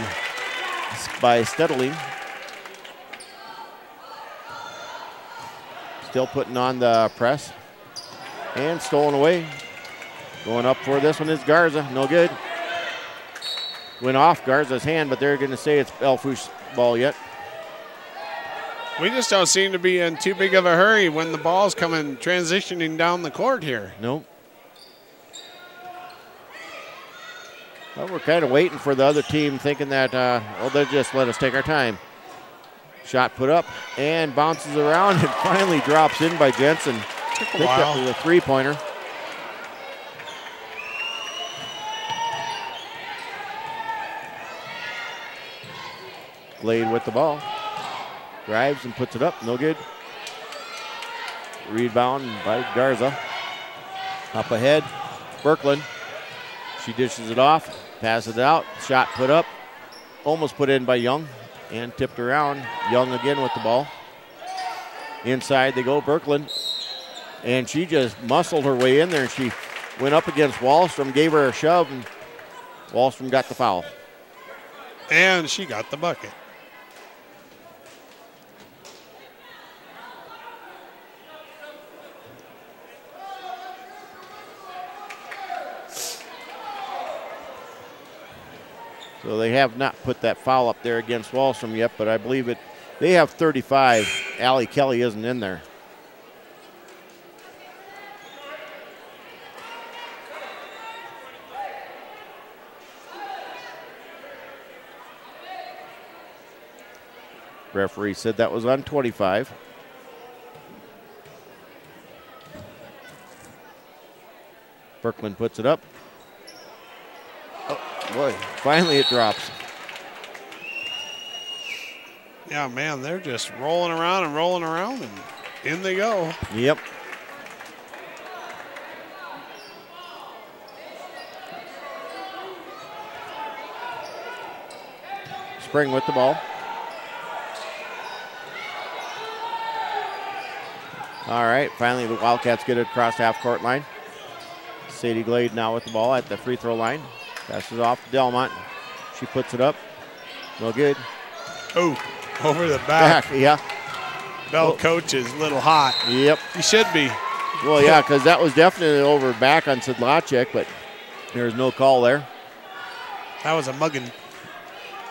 [SPEAKER 12] by Steadling. Still putting on the press and stolen away. Going up for this one is Garza, no good. Went off Garza's hand, but they're going to say it's Belle Fourche's ball yet.
[SPEAKER 11] We just don't seem to be in too big of a hurry when the ball's coming transitioning down the court here.
[SPEAKER 12] Nope. Well, we're kind of waiting for the other team, thinking that, well, they'll just let us take our time. Shot put up and bounces around and finally drops in by Jensen.
[SPEAKER 11] Took
[SPEAKER 12] a while. That was a three-pointer. Glade with the ball. Drives and puts it up, no good. Rebound by Garza. Up ahead, Birkeland. She dishes it off, passes it out, shot put up. Almost put in by Young. And tipped around. Young again with the ball. Inside they go, Birkeland. And she just muscled her way in there. And she went up against Wallstrom, gave her a shove, and Wallstrom got the foul.
[SPEAKER 11] And she got the bucket.
[SPEAKER 12] So they have not put that foul up there against Wallstrom yet, but I believe it. They have 35. Allie Kelly isn't in there. Referee said that was on 25. Birkeland puts it up. Boy, finally it drops.
[SPEAKER 11] Yeah, man, they're just rolling around, and in they go.
[SPEAKER 12] Yep. Spring with the ball. All right, finally the Wildcats get it across half-court line. Sadie Glade now with the ball at the free throw line. Passes off to Delmont. She puts it up. No good.
[SPEAKER 11] Oh, over the back.
[SPEAKER 12] Yeah.
[SPEAKER 11] Belle coach is a little hot.
[SPEAKER 12] Yep.
[SPEAKER 11] He should be.
[SPEAKER 12] Well, yeah, because that was definitely over back on Sedlacek, but there's no call there.
[SPEAKER 11] That was a mugging.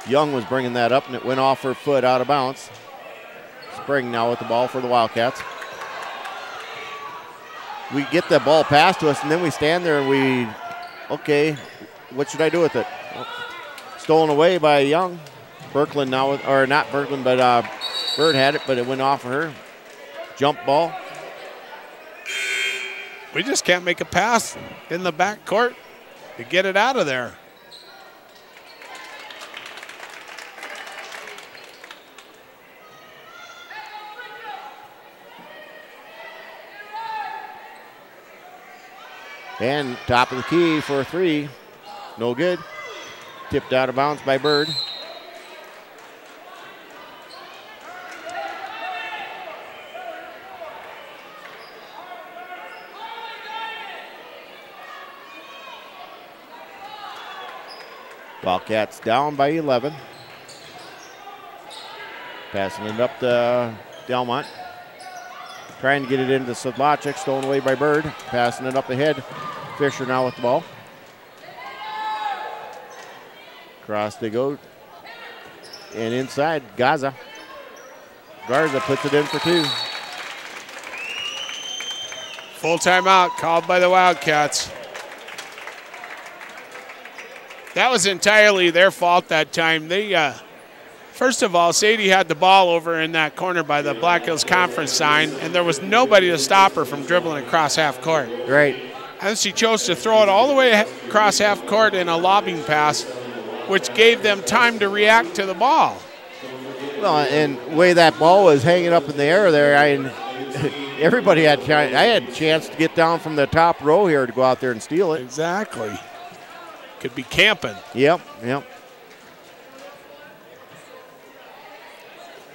[SPEAKER 12] Young was bringing that up, and it went off her foot out of bounds. Spring now with the ball for the Wildcats. We get the ball passed to us, and then we stand there and okay, what should I do with it? Stolen away by Young. Birkeland now, or not Birkeland, but Bird had it, but it went off of her. Jump ball.
[SPEAKER 11] We just can't make a pass in the back court to get it out of there.
[SPEAKER 12] And top of the key for a three. No good. Tipped out of bounds by Bird. Wildcats down by 11. Passing it up to Delmont. Trying to get it into Sedlacek, stolen away by Bird. Passing it up ahead. Fisher now with the ball. Across they go. And inside, Garza puts it in for two.
[SPEAKER 11] Full timeout called by the Wildcats. That was entirely their fault that time. They, first of all, Sadie had the ball over in that corner by the Black Hills Conference sign, and there was nobody to stop her from dribbling across half court.
[SPEAKER 12] Right.
[SPEAKER 11] And she chose to throw it all the way across half court in a lobbing pass, which gave them time to react to the ball.
[SPEAKER 12] Well, and the way that ball was hanging up in the air there, everybody had I had a chance to get down from the top row here to go out there and steal it.
[SPEAKER 11] Exactly. Could be camping.
[SPEAKER 12] Yep.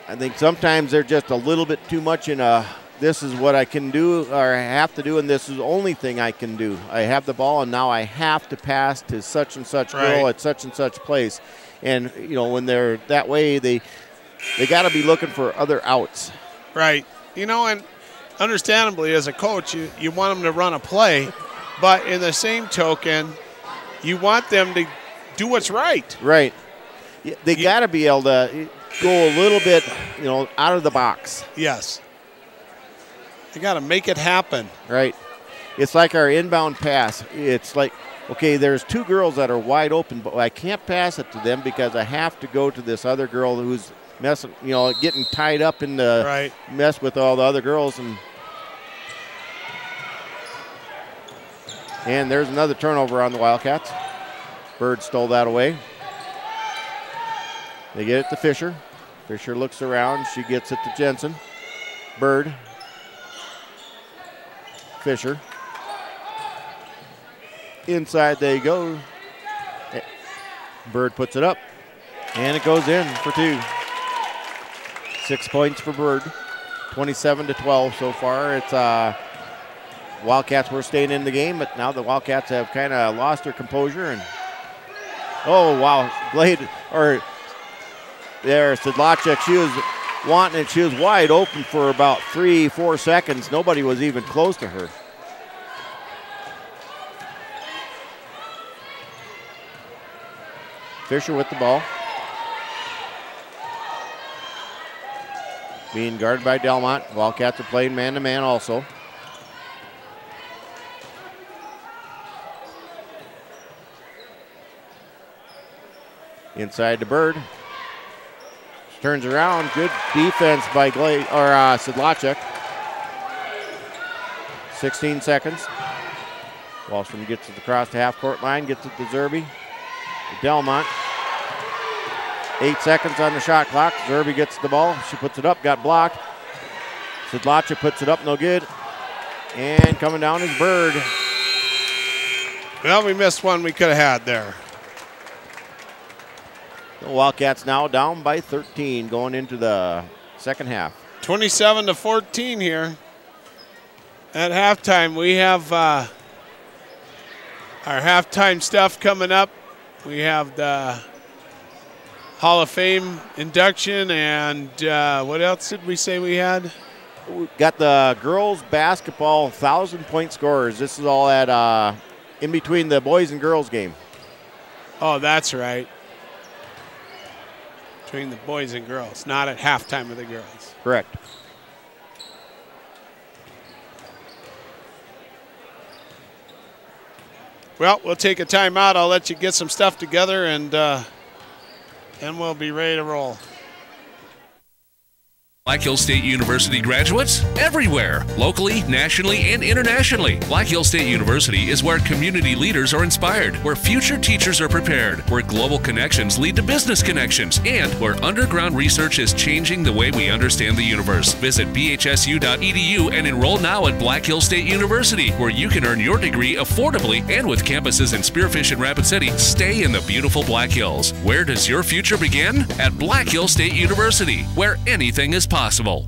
[SPEAKER 12] I think sometimes they're just a little bit too much in a, this is what I can do or I have to do, and this is the only thing I can do. I have the ball, and now I have to pass to such and such girl at such and such place. And, when they're that way, they got to be looking for other outs.
[SPEAKER 11] Right. And understandably, as a coach, you want them to run a play, but in the same token, you want them to do what's right.
[SPEAKER 12] Right. They got to be able to go a little bit, out of the box.
[SPEAKER 11] Yes. They got to make it happen.
[SPEAKER 12] Right. It's like our inbound pass. It's like, okay, there's two girls that are wide open, but I can't pass it to them because I have to go to this other girl who's messing, getting tied up in the mess with all the other girls. And there's another turnover on the Wildcats. Bird stole that away. They get it to Fisher. Fisher looks around. She gets it to Jensen. Bird. Fisher. Inside they go. Bird puts it up. And it goes in for two. 6 points for Bird. 27-12 so far. It's Wildcats were staying in the game, but now the Wildcats have kind of lost their composure. And oh, wow. Sedlacek, she was wanting it. She was wide open for about 3-4 seconds. Nobody was even close to her. Fisher with the ball. Being guarded by Delmont. Wildcats are playing man-to-man also. Inside to Bird. Turns around. Good defense by Sedlacek. 16 seconds. Wallstrom gets it across the half-court line. Gets it to Zerby. Delmont. 8 seconds on the shot clock. Zerby gets the ball. She puts it up. Got blocked. Sedlacek puts it up. No good. And coming down is Bird.
[SPEAKER 11] Well, we missed one we could have had there.
[SPEAKER 12] The Wildcats now down by 13 going into the second half.
[SPEAKER 11] 27-14 here. At halftime, we have our halftime stuff coming up. We have the Hall of Fame induction, and what else did we say we had?
[SPEAKER 12] We got the girls basketball 1,000-point scorers. This is all at in between the boys and girls game.
[SPEAKER 11] Oh, that's right. Between the boys and girls, not at halftime of the girls.
[SPEAKER 12] Correct.
[SPEAKER 11] Well, we'll take a timeout. I'll let you get some stuff together, and we'll be ready to roll.
[SPEAKER 2] Black Hills State University graduates everywhere, locally, nationally, and internationally. Black Hills State University is where community leaders are inspired, where future teachers are prepared, where global connections lead to business connections, and where underground research is changing the way we understand the universe. Visit bhsu.edu and enroll now at Black Hills State University, where you can earn your degree affordably, and with campuses in Spearfish and Rapid City, stay in the beautiful Black Hills. Where does your future begin? At Black Hills State University, where anything is possible.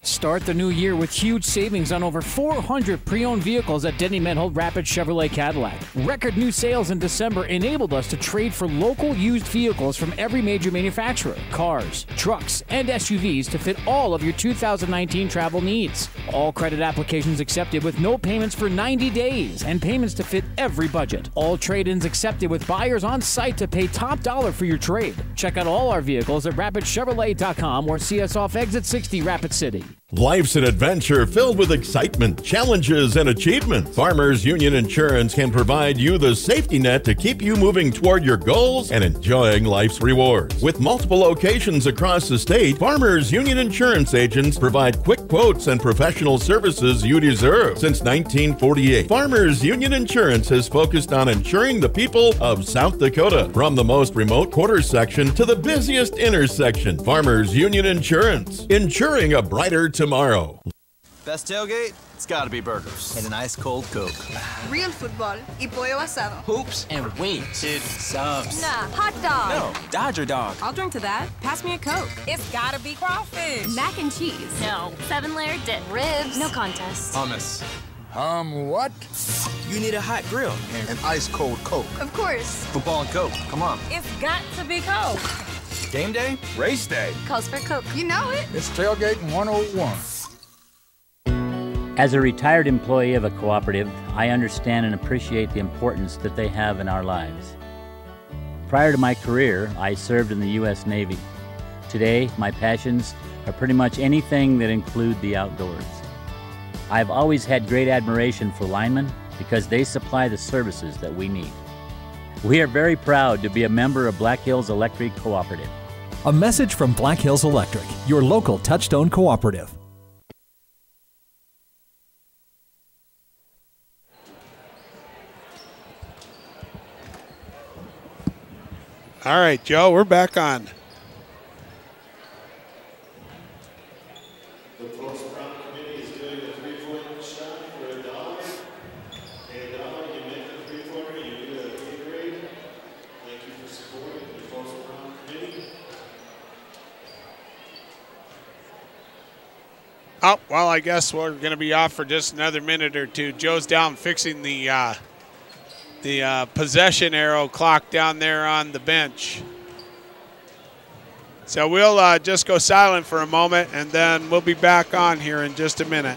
[SPEAKER 3] Start the new year with huge savings on over 400 pre-owned vehicles at Denny Menhold Rapid Chevrolet Cadillac. Record new sales in December enabled us to trade for local used vehicles from every major manufacturer, cars, trucks, and SUVs to fit all of your 2019 travel needs. All credit applications accepted with no payments for 90 days and payments to fit every budget. All trade-ins accepted with buyers on site to pay top dollar for your trade. Check out all our vehicles at rapidchevrolet.com or see us off exit 60 Rapid City.
[SPEAKER 4] Life's an adventure filled with excitement, challenges, and achievement. Farmers Union Insurance can provide you the safety net to keep you moving toward your goals and enjoying life's rewards. With multiple locations across the state, Farmers Union Insurance agents provide quick quotes and professional services you deserve. Since 1948, Farmers Union Insurance has focused on insuring the people of South Dakota. From the most remote quarter section to the busiest intersection, Farmers Union Insurance, insuring a brighter tomorrow.
[SPEAKER 5] Best tailgate? It's gotta be burgers. And an ice cold Coke.
[SPEAKER 6] Real football y pollo asado.
[SPEAKER 14] Hoops and wings. Dude, subs.
[SPEAKER 6] Nah, hot dog.
[SPEAKER 14] No, Dodger dog.
[SPEAKER 6] I'll drink to that. Pass me a Coke. It's gotta be crawfish. Mac and cheese.
[SPEAKER 7] No. 7-layer dip. Ribs. No contest.
[SPEAKER 5] Hummus.
[SPEAKER 8] What?
[SPEAKER 14] You need a hot grill.
[SPEAKER 8] An ice cold Coke.
[SPEAKER 6] Of course.
[SPEAKER 5] Football and Coke. Come on.
[SPEAKER 6] It's got to be Coke.
[SPEAKER 5] Game day?
[SPEAKER 8] Race day.
[SPEAKER 7] Calls for Coke.
[SPEAKER 6] You know it.
[SPEAKER 8] It's tailgating 101.
[SPEAKER 9] As a retired employee of a cooperative, I understand and appreciate the importance that they have in our lives. Prior to my career, I served in the U.S. Navy. Today, my passions are pretty much anything that include the outdoors. I've always had great admiration for linemen because they supply the services that we need. We are very proud to be a member of Black Hills Electric Cooperative.
[SPEAKER 1] A message from Black Hills Electric, your local Touchstone cooperative.
[SPEAKER 11] All right, Joe, we're back on.
[SPEAKER 13] The post-prom committee is doing a three-point shot for $1. $1, you make the three-pointer, you do a Gatorade. Thank you for supporting the post-prom committee.
[SPEAKER 11] Oh, well, I guess we're going to be off for just another minute or two. Joe's down fixing the possession arrow clock down there on the bench. So we'll just go silent for a moment, and then we'll be back on here in just a minute.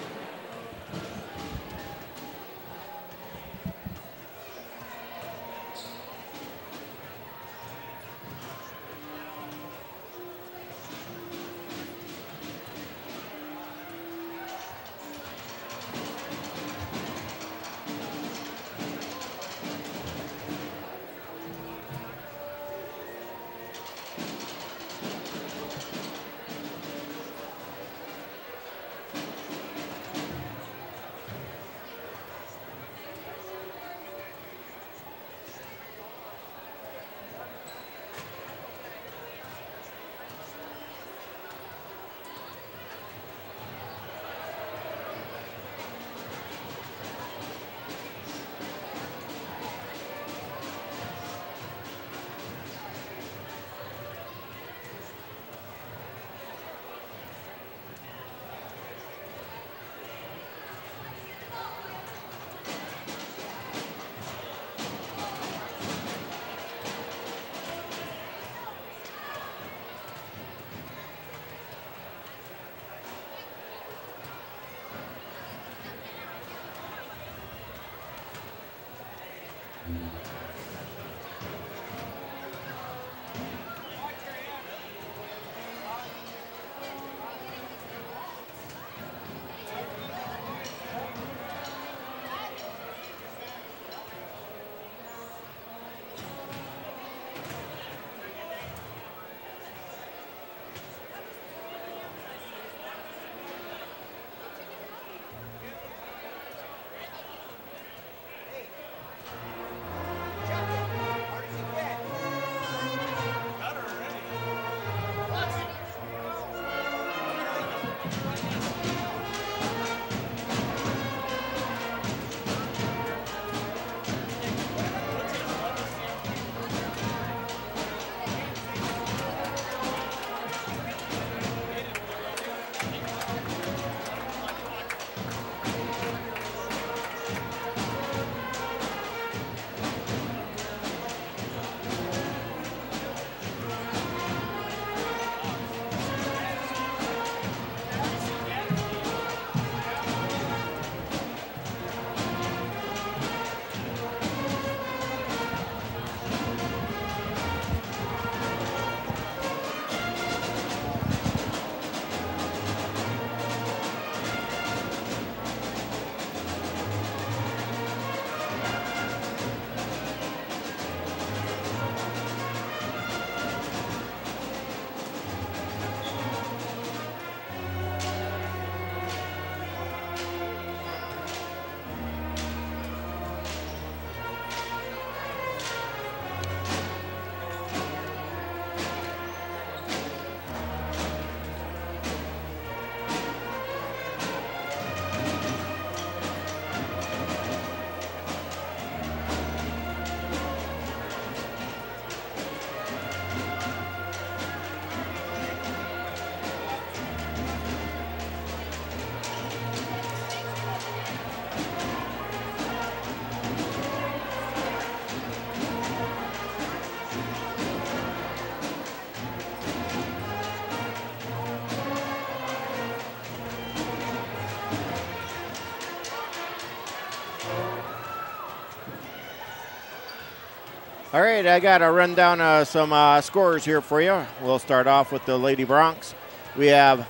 [SPEAKER 12] All right, I got to run down some scores here for you. We'll start off with the Lady Broncs. We have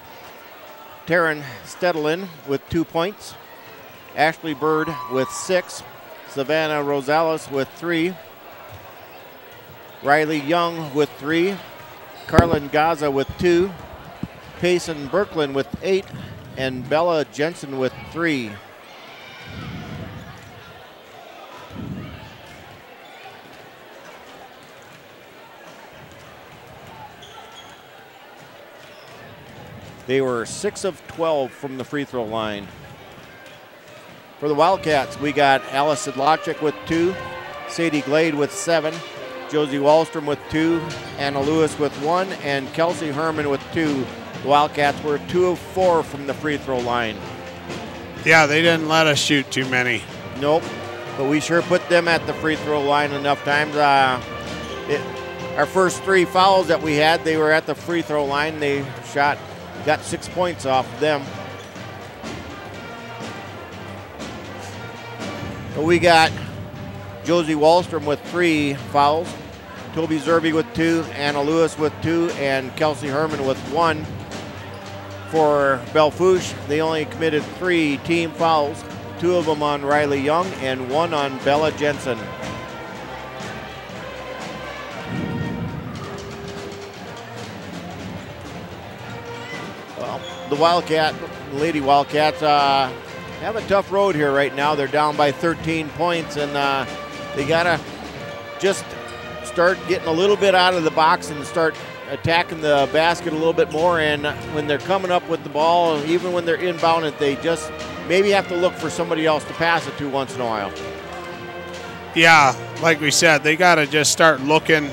[SPEAKER 12] Taryn Stedelin with 2 points, Ashley Bird with 6, Savannah Rosales with 3, Riley Young with 3, Carlin Gaza with 2, Payson Berklin with 8, and Bella Jensen with 3. They were 6 of 12 from the free throw line. For the Wildcats, we got Alice Sedlacek with 2, Sadie Glade with 7, Josie Wallstrom with 2, Anna Lewis with 1, and Kelsey Herman with 2. The Wildcats were 2 of 4 from the free throw line.
[SPEAKER 11] Yeah, they didn't let us shoot too many.
[SPEAKER 12] Nope, but we sure put them at the free throw line enough times. Our first 3 fouls that we had, they were at the free throw line. They got 6 points off of them. But we got Josie Wallstrom with 3 fouls, Toby Zerby with 2, Anna Lewis with 2, and Kelsey Herman with 1. For Belle Fourche, they only committed 3 team fouls, 2 of them on Riley Young and 1 on Bella Jensen. Well, the Lady Wildcats have a tough road here right now. They're down by 13 points, and they gotta just start getting a little bit out of the box and start attacking the basket a little bit more. And when they're coming up with the ball, even when they're inbounded, they just maybe have to look for somebody else to pass it to once in a while.
[SPEAKER 11] Yeah, like we said, they got to just start looking.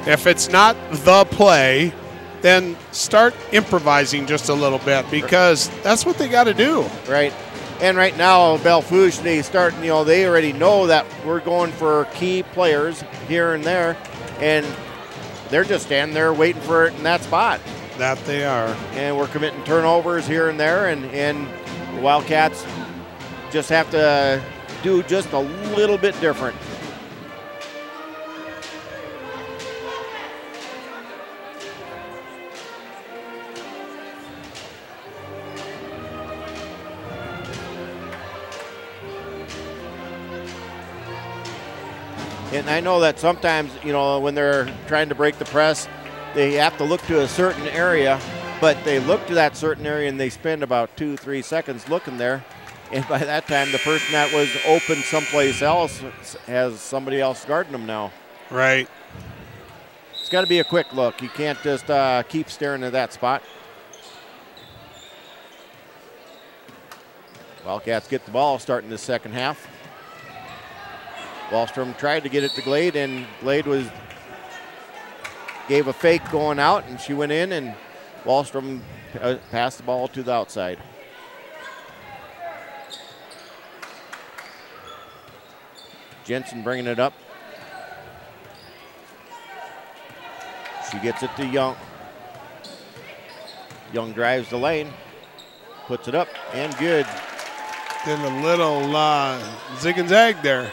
[SPEAKER 11] If it's not the play, then start improvising just a little bit, because that's what they got to do.
[SPEAKER 12] Right. And right now, Belle Fourche, they already know that we're going for key players here and there, and they're just standing there waiting for it in that spot.
[SPEAKER 11] That they are.
[SPEAKER 12] And we're committing turnovers here and there, and the Wildcats just have to do just a little bit different. And I know that sometimes, when they're trying to break the press, they have to look to a certain area, but they look to that certain area and they spend about 2-3 seconds looking there. And by that time, the person that was open someplace else has somebody else guarding them now.
[SPEAKER 11] Right.
[SPEAKER 12] It's got to be a quick look. You can't just keep staring at that spot. Wildcats get the ball starting the second half. Wallstrom tried to get it to Glade, and Glade gave a fake going out, and she went in, and Wallstrom passed the ball to the outside. Jensen bringing it up. She gets it to Young. Young drives the lane, puts it up, and good.
[SPEAKER 11] Did a little zig and zag there.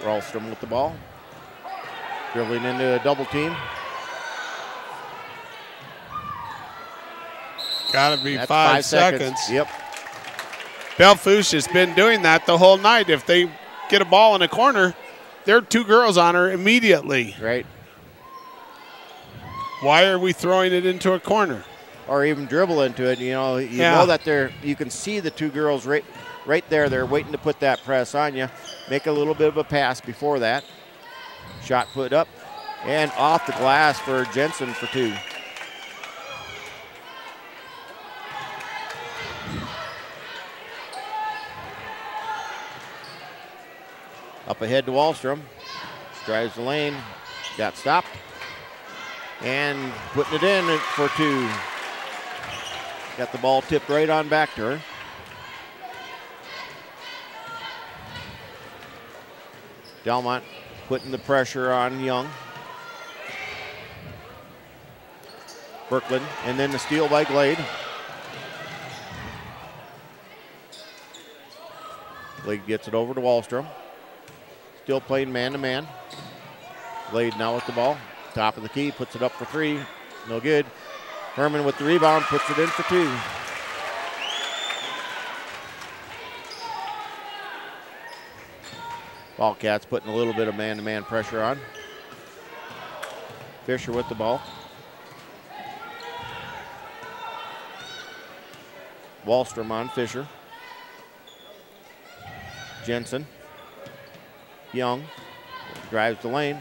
[SPEAKER 12] Wallstrom with the ball. Dribbling into a double team.
[SPEAKER 11] Got to be 5 seconds.
[SPEAKER 12] Yep.
[SPEAKER 11] Belle Fourche has been doing that the whole night. If they get a ball in a corner, there are 2 girls on her immediately.
[SPEAKER 12] Right.
[SPEAKER 11] Why are we throwing it into a corner?
[SPEAKER 12] Or even dribble into it. You know that you can see the 2 girls right there. They're waiting to put that press on you. Make a little bit of a pass before that. Shot put up and off the glass for Jensen for 2. Up ahead to Wallstrom. Drives the lane. Got stopped. And putting it in for 2. Got the ball tipped right on back to her. Delmont putting the pressure on Young. Berklin, and then the steal by Glade. Glade gets it over to Wallstrom. Still playing man-to-man. Glade now with the ball. Top of the key, puts it up for 3. No good. Herman with the rebound, puts it in for 2. Wildcats putting a little bit of man-to-man pressure on. Fisher with the ball. Wallstrom on Fisher. Jensen. Young drives the lane.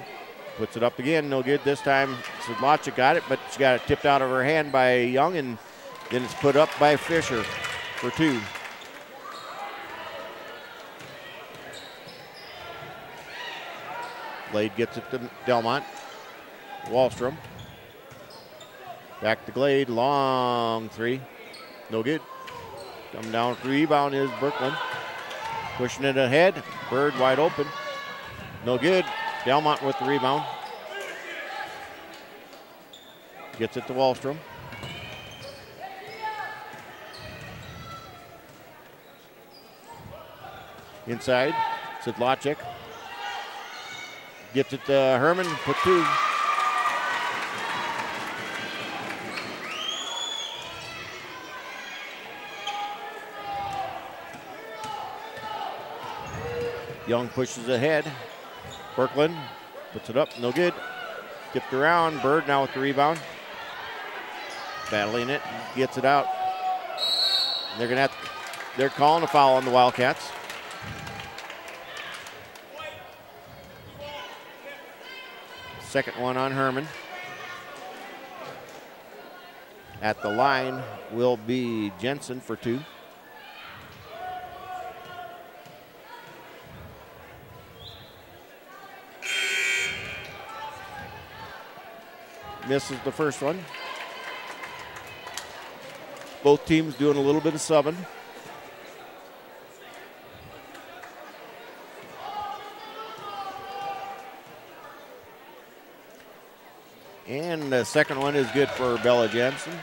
[SPEAKER 12] Puts it up again. No good this time. Sedlacek got it, but she got it tipped out of her hand by Young, and then it's put up by Fisher for 2. Glade gets it to Delmont. Wallstrom. Back to Glade. Long 3. No good. Coming down for the rebound is Brooklyn. Pushing it ahead. Bird wide open. No good. Delmont with the rebound. Gets it to Wallstrom. Inside. Sedlacek. Gets it to Herman. Put 2. Young pushes ahead. Brooklyn puts it up, no good. Tipped around, Bird now with the rebound. Battling it, gets it out. They're calling a foul on the Wildcats. Second one on Herman. At the line will be Jensen for 2. Misses the first one. Both teams doing a little bit of subbing. And the second one is good for Bella Jensen.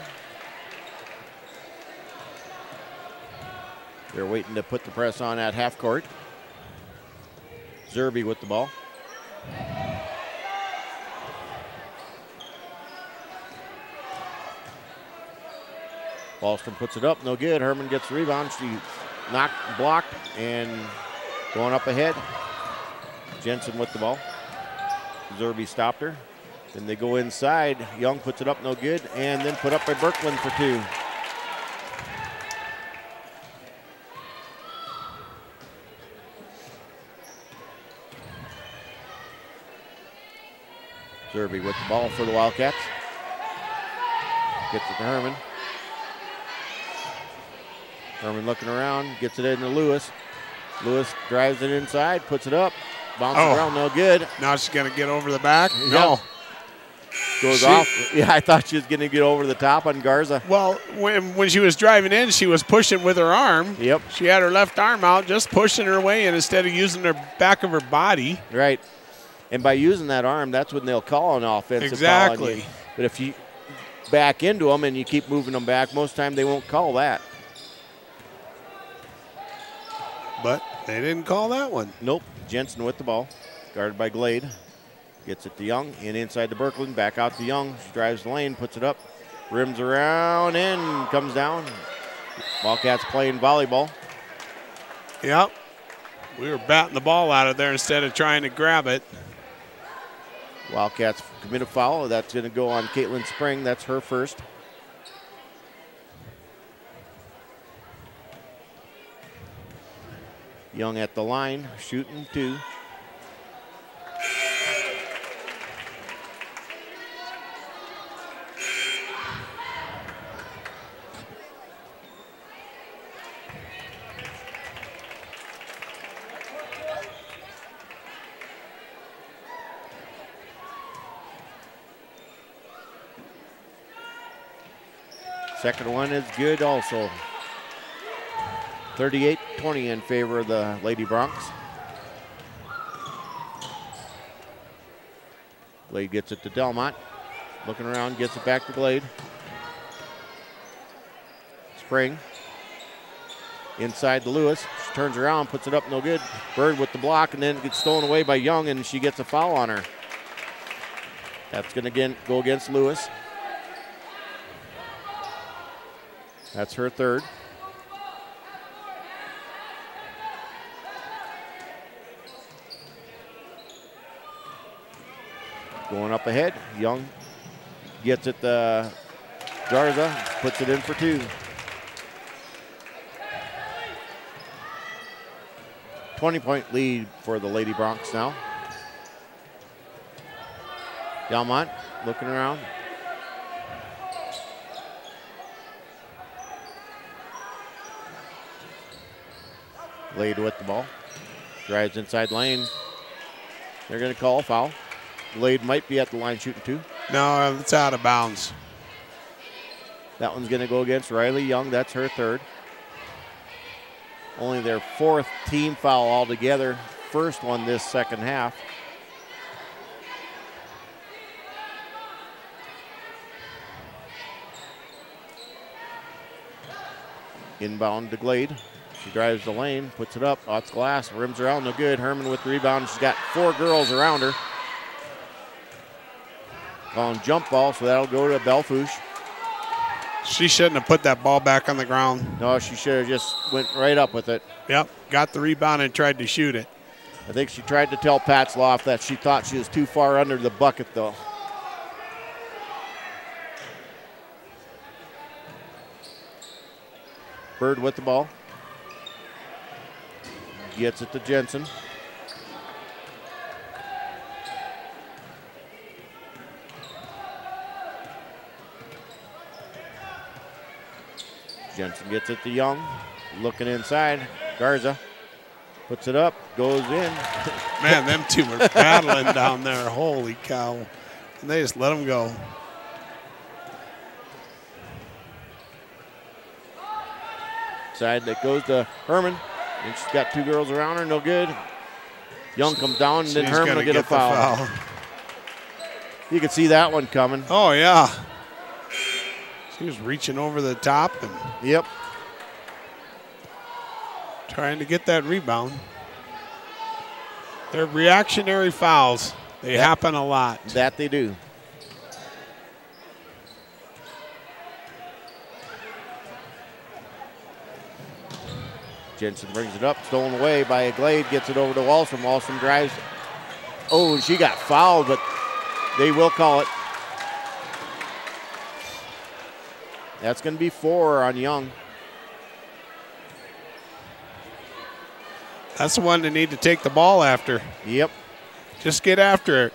[SPEAKER 12] They're waiting to put the press on at half court. Zerby with the ball. Wallstrom puts it up, no good. Herman gets the rebound. She blocked, and going up ahead. Jensen with the ball. Zerby stopped her. Then they go inside. Young puts it up, no good, and then put up by Birkeland for 2. Zerby with the ball for the Wildcats. Gets it to Herman. Herman looking around, gets it into Lewis. Lewis drives it inside, puts it up, bounces around, no good.
[SPEAKER 11] Now she's going to get over the back? No.
[SPEAKER 12] Goes off. Yeah, I thought she was going to get over the top on Garza.
[SPEAKER 11] Well, when she was driving in, she was pushing with her arm.
[SPEAKER 12] Yep.
[SPEAKER 11] She had her left arm out, just pushing her way in instead of using her back of her body.
[SPEAKER 12] Right. And by using that arm, that's when they'll call an offensive foul on you. But if you back into them and you keep moving them back, most time they won't call that.
[SPEAKER 11] But they didn't call that one.
[SPEAKER 12] Nope. Jensen with the ball, guarded by Glade. Gets it to Young, and inside to Birkeland, back out to Young. She drives the lane, puts it up, rims around, and comes down. Wildcats playing volleyball.
[SPEAKER 11] Yep. We were batting the ball out of there instead of trying to grab it.
[SPEAKER 12] Wildcats commit a foul. That's going to go on Caitlin Spring. That's her first. Young at the line, shooting 2. Second one is good also. 38-20 in favor of the Lady Bronx. Glade gets it to Delmont. Looking around, gets it back to Glade. Spring. Inside to Lewis. She turns around, puts it up, no good. Bird with the block, and then it gets stolen away by Young, and she gets a foul on her. That's going to go against Lewis. That's her third. Going up ahead, Young gets it to Garza, puts it in for two. 20-point lead for the Lady Broncs now. Delmont looking around. Glade with the ball. Drives inside lane. They're going to call a foul. Glade might be at the line shooting two.
[SPEAKER 11] No, it's out of bounds.
[SPEAKER 12] That one's going to go against Riley Young. That's her third. Only their fourth team foul altogether. First one this second half. Inbound to Glade. She drives the lane, puts it up. Oh, it's glass, rims around, no good. Herman with the rebound. She's got four girls around her. On jump ball, so that'll go to Belle Fourche.
[SPEAKER 11] She shouldn't have put that ball back on the ground.
[SPEAKER 12] No, she should have just went right up with it.
[SPEAKER 11] Yep, got the rebound and tried to shoot it.
[SPEAKER 12] I think she tried to tell Patzloff that she thought she was too far under the bucket, though. Bird with the ball. Gets it to Jensen. Jensen gets it to Young. Looking inside. Garza puts it up, goes in.
[SPEAKER 11] Man, them two were battling down there. Holy cow. And they just let them go.
[SPEAKER 12] Side that goes to Herman. And she's got two girls around her, no good. Young comes down, and then Herman will get a foul. You could see that one coming.
[SPEAKER 11] Oh, yeah. She was reaching over the top and
[SPEAKER 12] yep,
[SPEAKER 11] trying to get that rebound. They're reactionary fouls. They happen a lot.
[SPEAKER 12] That they do. Jensen brings it up, stolen away by Glade, gets it over to Wallstrom. Wallstrom drives. Oh, she got fouled, but they will call it. That's going to be 4 on Young.
[SPEAKER 11] That's the one they need to take the ball after.
[SPEAKER 12] Yep.
[SPEAKER 11] Just get after it.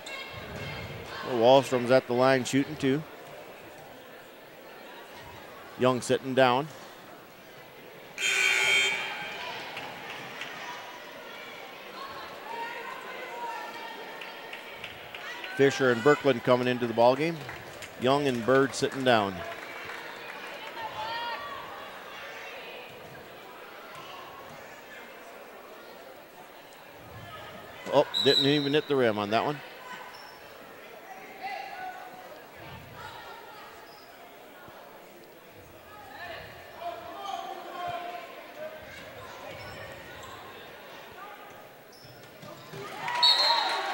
[SPEAKER 12] Well, Wallstrom's at the line shooting too. Young sitting down. Fisher and Birkeland coming into the ball game. Young and Bird sitting down. Oh, didn't even hit the rim on that one.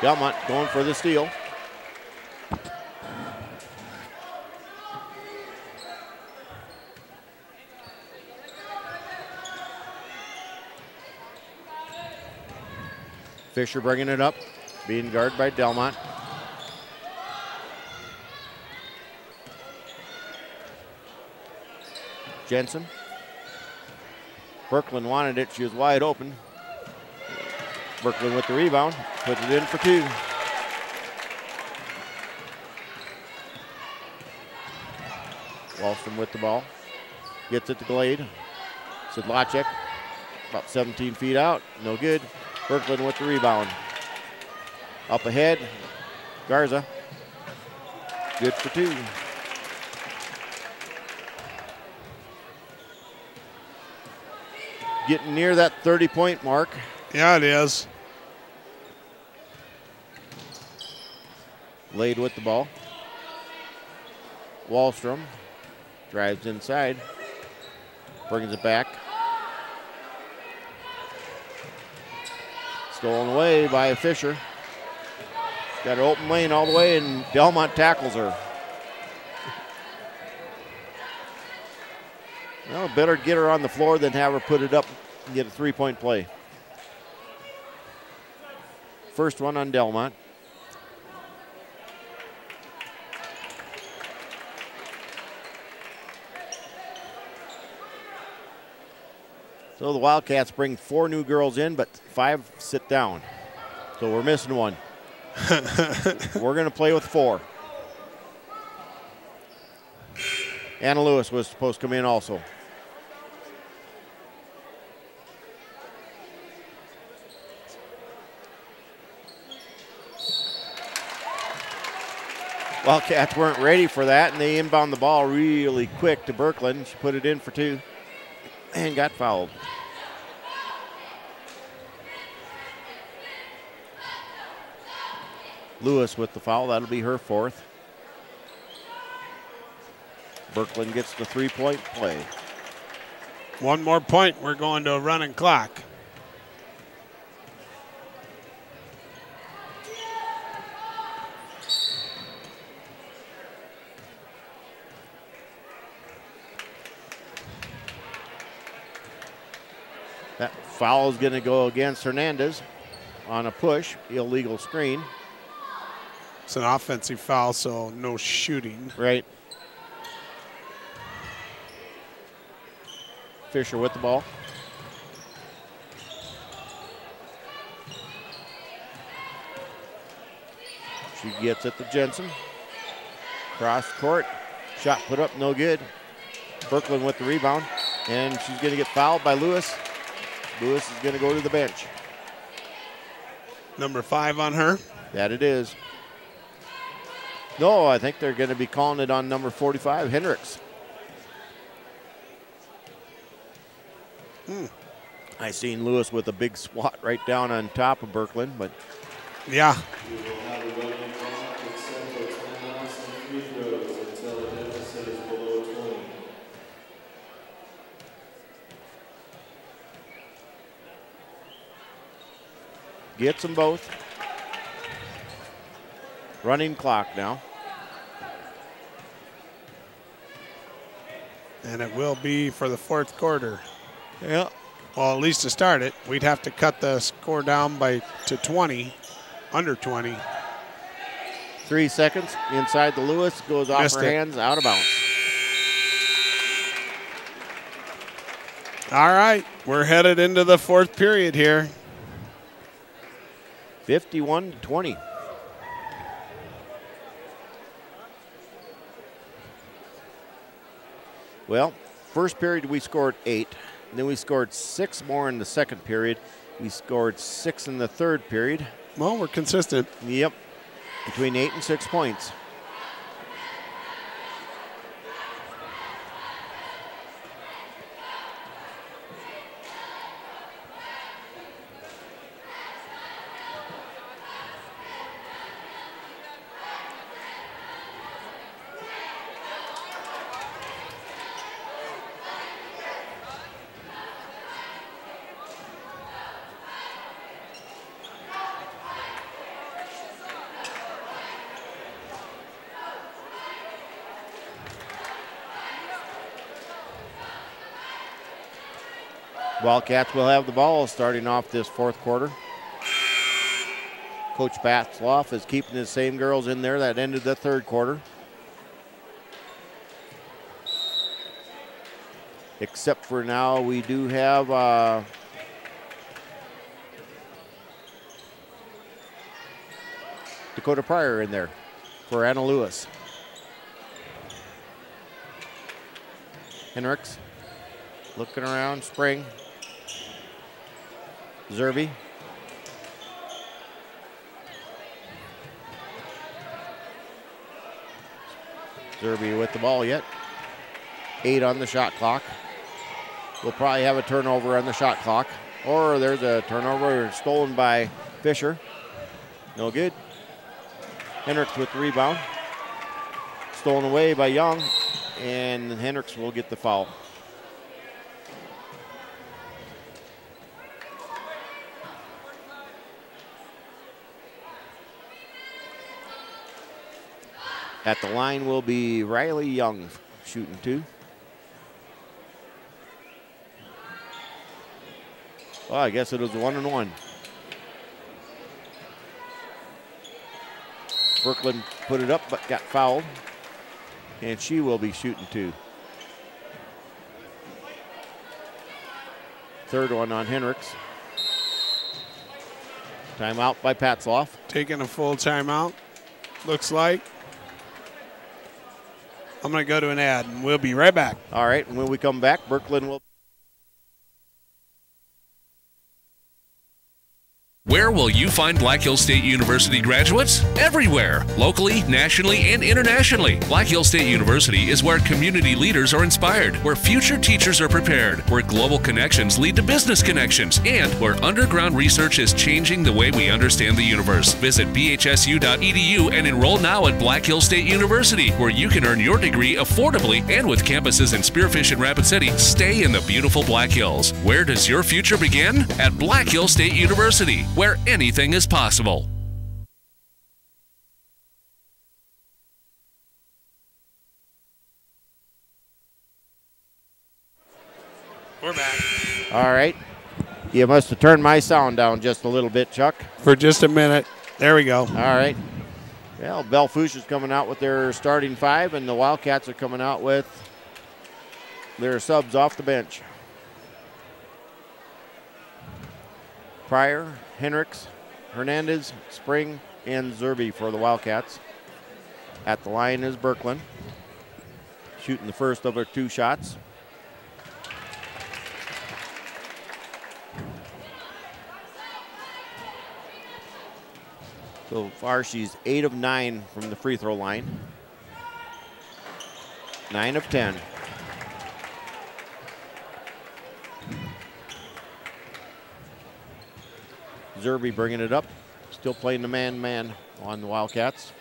[SPEAKER 12] Belmont going for the steal. Fisher bringing it up, being guarded by Delmont. Jensen. Birkeland wanted it. She was wide open. Birkeland with the rebound. Puts it in for 2. Wallstrom with the ball. Gets it to Glade. Sidlacek about 17 feet out. No good. Birkeland with the rebound. Up ahead. Garza. Good for 2. Getting near that 30-point mark.
[SPEAKER 11] Yeah, it is.
[SPEAKER 12] Glade with the ball. Wallstrom drives inside. Brings it back. Stolen away by Fisher. Got an open lane all the way, and Delmont tackles her. Well, better get her on the floor than have her put it up and get a three-point play. First one on Delmont. So the Wildcats bring 4 new girls in, but 5 sit down. So we're missing one. We're going to play with 4. Anna Lewis was supposed to come in also. Wildcats weren't ready for that, and they inbound the ball really quick to Birkeland. She put it in for 2 and got fouled. Lewis with the foul. That'll be her 4th. Birkeland gets the 3-point play.
[SPEAKER 11] 1 more point. We're going to a running clock.
[SPEAKER 12] That foul is going to go against Hernandez on a push, illegal screen.
[SPEAKER 11] It's an offensive foul, so no shooting.
[SPEAKER 12] Right. Fisher with the ball. She gets it to Jensen. Cross court. Shot put up, no good. Birkeland with the rebound. And she's going to get fouled by Lewis. Lewis is going to go to the bench.
[SPEAKER 11] Number 5 on her.
[SPEAKER 12] That it is. No, I think they're going to be calling it on number 45, Hendricks. I seen Lewis with a big swat right down on top of Birkeland, but
[SPEAKER 11] yeah.
[SPEAKER 12] Gets them both. Running clock now.
[SPEAKER 11] And it will be for the 4th quarter.
[SPEAKER 12] Yeah.
[SPEAKER 11] Well, at least to start it, we'd have to cut the score down to 20, under 20.
[SPEAKER 12] 3 seconds inside the Lewis, goes off
[SPEAKER 11] Missed
[SPEAKER 12] her
[SPEAKER 11] it.
[SPEAKER 12] hands, out of bounds.
[SPEAKER 11] All right, we're headed into the 4th period here.
[SPEAKER 12] 51-20. Well, first period we scored 8. Then we scored 6 more in the second period. We scored 6 in the third period.
[SPEAKER 11] Well, we're consistent.
[SPEAKER 12] Yep, between 8 and 6 points. Wildcats will have the ball starting off this 4th quarter. Coach Batzloff is keeping the same girls in there that ended the 3rd quarter. Except for now, we do have Dakota Pryor in there for Anna Lewis. Hendricks looking around, Spring. Zerby. Zerby with the ball yet. 8 on the shot clock. We'll probably have a turnover on the shot clock. Or there's a turnover stolen by Fisher. No good. Hendricks with the rebound. Stolen away by Young. And Hendricks will get the foul. At the line will be Riley Young shooting 2. Well, I guess it was 1-1. Brooklyn put it up but got fouled. And she will be shooting 2. Third one on Henricks. Timeout by Patzloff.
[SPEAKER 11] Taking a full timeout, looks like. I'm going to go to an ad, and we'll be right back.
[SPEAKER 12] All right, and when we come back, Brooklyn will.
[SPEAKER 2] Where will you find Black Hills State University graduates? Everywhere, locally, nationally, and internationally. Black Hills State University is where community leaders are inspired, where future teachers are prepared, where global connections lead to business connections, and where underground research is changing the way we understand the universe. Visit bhsu.edu and enroll now at Black Hills State University, where you can earn your degree affordably and with campuses in Spearfish and Rapid City. Stay in the beautiful Black Hills. Where does your future begin? At Black Hills State University, where anything is possible.
[SPEAKER 11] We're back.
[SPEAKER 12] All right. You must have turned my sound down just a little bit, Chuck.
[SPEAKER 11] For just a minute. There we go.
[SPEAKER 12] All right. Well, Belle Fourche is coming out with their starting 5, and the Wildcats are coming out with their subs off the bench. Pryor, Henricks, Hernandez, Spring, and Zerby for the Wildcats. At the line is Birkeland, shooting the first of her 2 shots. So far, she's 8 of 9 from the free throw line. 9 of 10. Zerby bringing it up. Still playing the man-man on the Wildcats.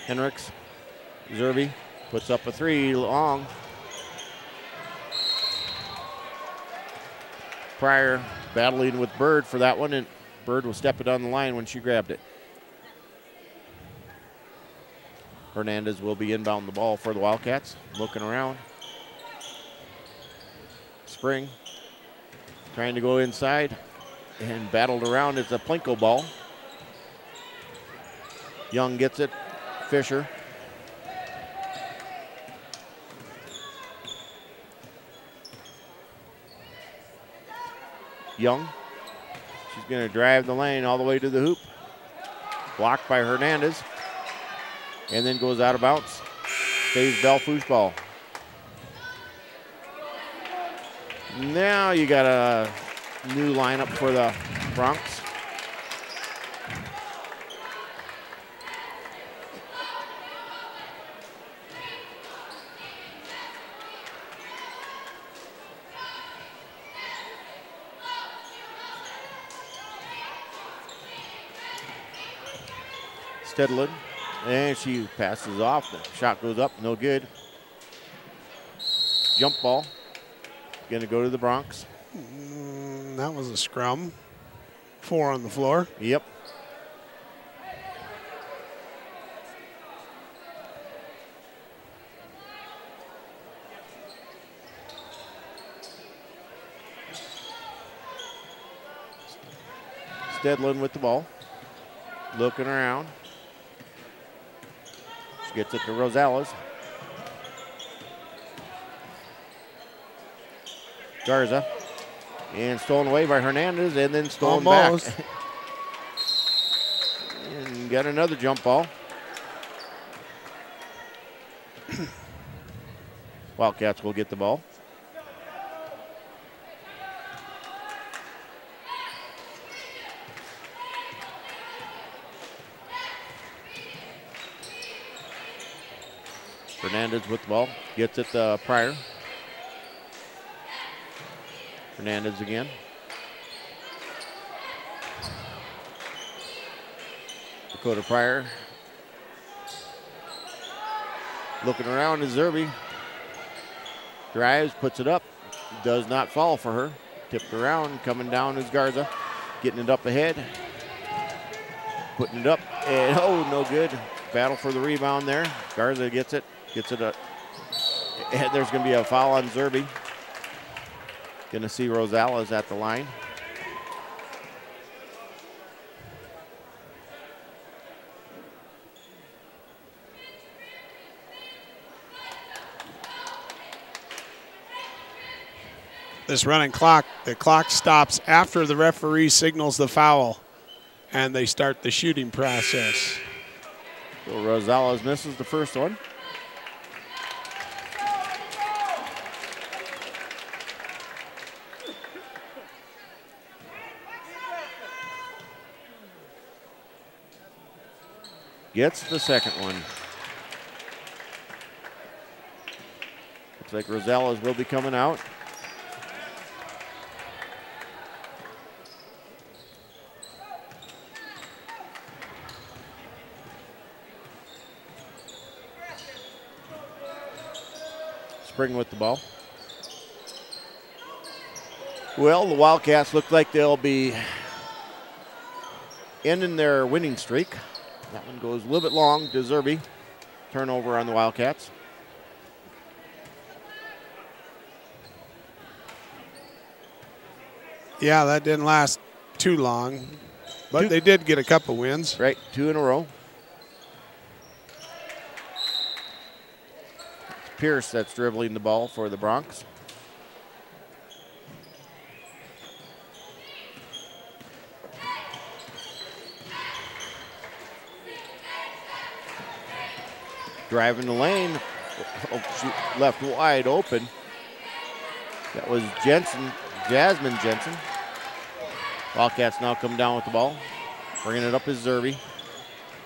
[SPEAKER 12] Henricks, Zerby puts up a 3 long. Pryor battling with Bird for that one, and Bird was stepping on the line when she grabbed it. Hernandez will be inbound the ball for the Wildcats. Looking around. Spring trying to go inside and battled around. It's a Plinko ball. Young gets it. Fisher. Young. She's going to drive the lane all the way to the hoop. Blocked by Hernandez. And then goes out of bounds. Stays Belle Fourche ball. Now you got a new lineup for the Bronx. Stedlin, and she passes off. The shot goes up, no good. Jump ball, gonna go to the Bronx.
[SPEAKER 11] That was a scrum. 4 on the floor.
[SPEAKER 12] Yep. Stedlin with the ball. Looking around. She gets it to Rosales. Garza. And stolen away by Hernandez, and then stolen back. And got another jump ball. Wildcats will get the ball. Hernandez with the ball. Gets it to Pryor. Hernandez again. Dakota Pryor. Looking around is Zerby. Drives, puts it up. Does not fall for her. Tipped around, coming down is Garza. Getting it up ahead. Putting it up, and oh, no good. battle for the rebound there. Garza gets it. And there's going to be a foul on Zerby. Going to see Rosales at the line.
[SPEAKER 11] This running clock, the clock stops after the referee signals the foul, and they start the shooting process.
[SPEAKER 12] So Rosales misses the first one. Gets the second one. Looks like Rosales will be coming out. Spring with the ball. Well, the Wildcats look like they'll be ending their winning streak. That one goes a little bit long to Zerby. Turnover on the Wildcats.
[SPEAKER 11] Yeah, that didn't last too long, but they did get a couple wins.
[SPEAKER 12] Right, 2 in a row. It's Pierce that's dribbling the ball for the Bronx. Driving the lane, left wide open. That was Jasmine Jensen. Wildcats now come down with the ball. Bringing it up is Zerby,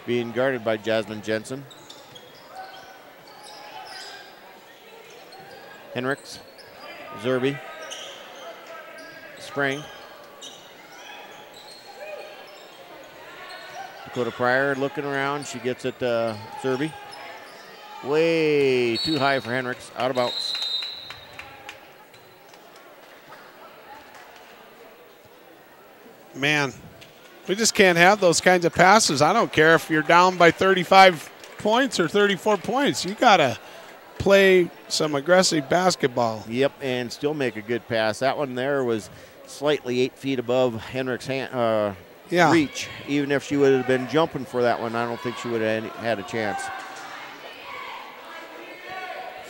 [SPEAKER 12] being guarded by Jasmine Jensen. Henricks, Zerby, Spring. Dakota Pryor looking around. She gets it to Zerby. Way too high for Henricks. Out of bounds.
[SPEAKER 11] Man, we just can't have those kinds of passes. I don't care if you're down by 35 points or 34 points. You got to play some aggressive basketball.
[SPEAKER 12] Yep, and still make a good pass. That one there was slightly 8 feet above Henricks' reach. Even if she would have been jumping for that one, I don't think she would have had a chance.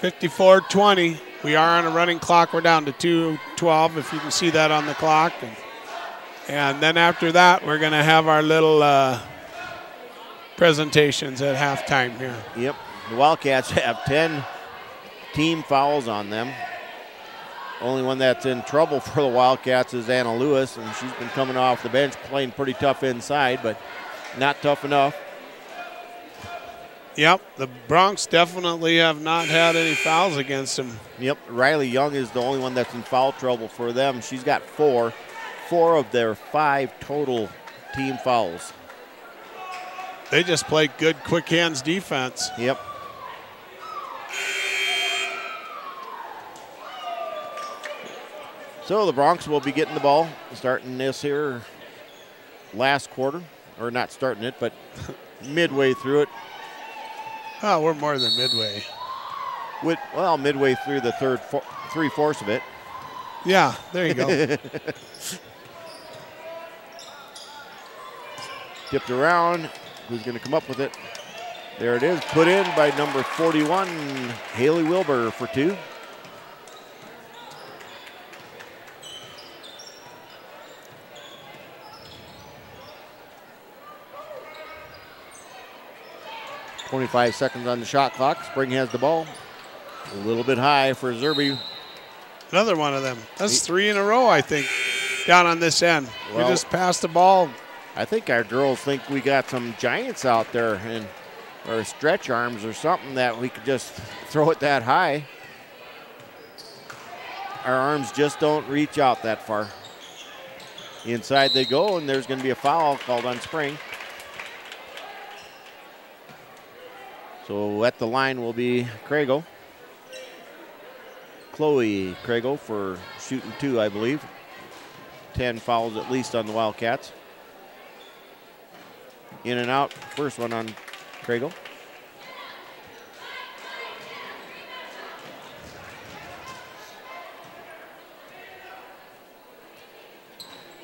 [SPEAKER 11] 54-20. We are on a running clock. We're down to 2:12, if you can see that on the clock. And then after that, we're going to have our little presentations at halftime here.
[SPEAKER 12] Yep. The Wildcats have 10 team fouls on them. Only one that's in trouble for the Wildcats is Anna Lewis, and she's been coming off the bench playing pretty tough inside, but not tough enough.
[SPEAKER 11] Yep, the Bronx definitely have not had any fouls against them.
[SPEAKER 12] Yep, Riley Young is the only one that's in foul trouble for them. She's got 4 of their 5 total team fouls.
[SPEAKER 11] They just play good quick hands defense.
[SPEAKER 12] Yep. So the Bronx will be getting the ball, starting this here last quarter, or not starting it, but midway through it.
[SPEAKER 11] Oh, we're more than midway.
[SPEAKER 12] Well, midway through the 3/4 of it.
[SPEAKER 11] Yeah, there you go.
[SPEAKER 12] Tipped around. Who's going to come up with it? There it is. Put in by number 41, Haley Wilbur for 2. .25 seconds on the shot clock. Spring has the ball. A little bit high for Zerby.
[SPEAKER 11] Another one of them. That's 3 in a row, I think, down on this end.
[SPEAKER 12] Well,
[SPEAKER 11] we just passed the ball.
[SPEAKER 12] I think our girls think we got some giants out there or stretch arms or something that we could just throw it that high. Our arms just don't reach out that far. Inside they go, and there's going to be a foul called on Spring. So at the line will be Crago. Chloe Crago for shooting 2, I believe. 10 fouls at least on the Wildcats. In and out, first one on Kriegel.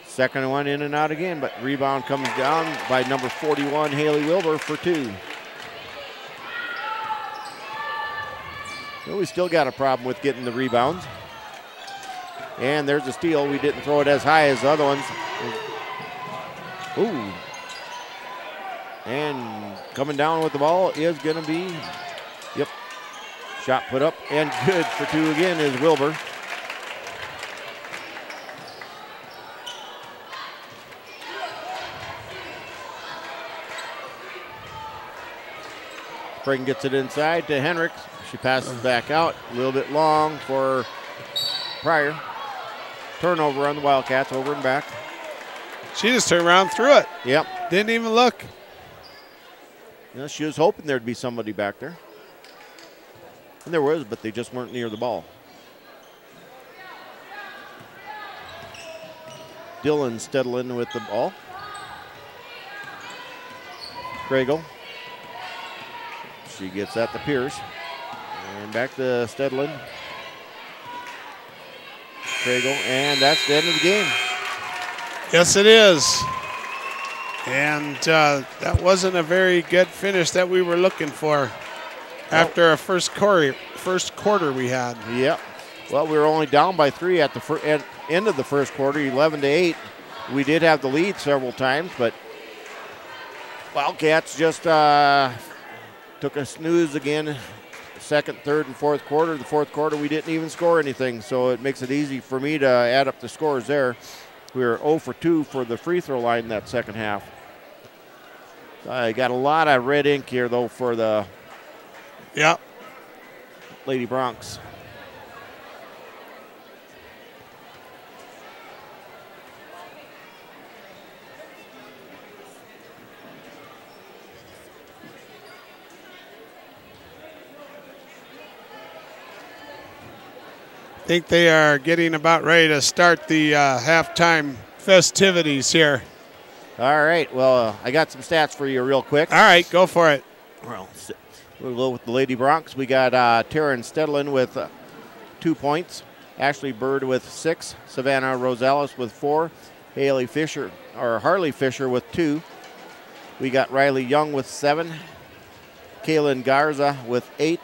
[SPEAKER 12] Second one in and out again, but rebound comes down by number 41, Haley Wilbur, for 2. Well, we still got a problem with getting the rebounds. And there's a steal. We didn't throw it as high as the other ones. Ooh. And coming down with the ball is going to be, yep, shot put up and good for 2 again is Wilbur. Sprague gets it inside to Henricks. She passes back out, a little bit long for Pryor. Turnover on the Wildcats, over and back.
[SPEAKER 11] She just turned around, threw it.
[SPEAKER 12] Yep.
[SPEAKER 11] Didn't even look.
[SPEAKER 12] You know, she was hoping there'd be somebody back there. And there was, but they just weren't near the ball. Dylan Stedlin with the ball. Kriegel. She gets that to Pierce. And back to Stedlin. Kriegel, and that's the end of the game.
[SPEAKER 11] Yes, it is. And that wasn't a very good finish that we were looking for after a first quarter we had.
[SPEAKER 12] Yep. Well, we were only down by 3 at the end of the first quarter, 11-8. We did have the lead several times, but Wildcats just took a snooze again. Second, third, and fourth quarter. The fourth quarter, we didn't even score anything, so it makes it easy for me to add up the scores there. We were 0 for 2 for the free throw line in that second half. I got a lot of red ink here, though, for the Lady Bronx.
[SPEAKER 11] I think they are getting about ready to start the halftime festivities here.
[SPEAKER 12] All right, well, I got some stats for you real quick.
[SPEAKER 11] All right, go for it.
[SPEAKER 12] Well, we'll go with the Lady Bronx. We got Taryn Stedlin with 2 points, Ashley Bird with 6, Savannah Rosales with 4, Harley Fisher with 2. We got Riley Young with 7, Kaylin Garza with 8,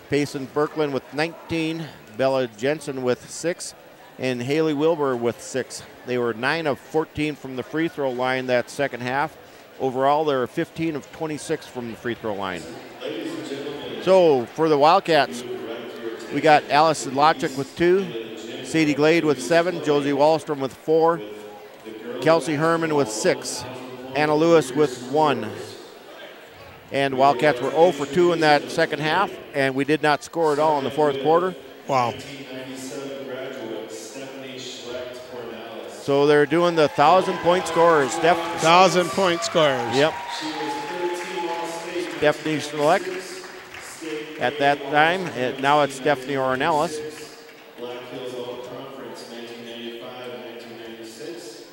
[SPEAKER 12] Payson Berkland with 19, Bella Jensen with 6, and Haley Wilbur with 6. They were 9 of 14 from the free throw line that second half. Overall, they were 15 of 26 from the free throw line. So for the Wildcats, we got Allison Lochik with 2, Sadie Glade with 7, Josie Wallstrom with 4, Kelsey Herman with 6, Anna Lewis with 1. And Wildcats were 0 for 2 in that second half, and we did not score at all in the fourth quarter.
[SPEAKER 11] Wow.
[SPEAKER 12] So they're doing the 1,000-point scorers.
[SPEAKER 11] 1,000-point scorers.
[SPEAKER 12] Yep. Stephanie Schleck at that time. Now it's Stephanie Ornelas.
[SPEAKER 13] Black Hills All-Conference 1995 and 1996.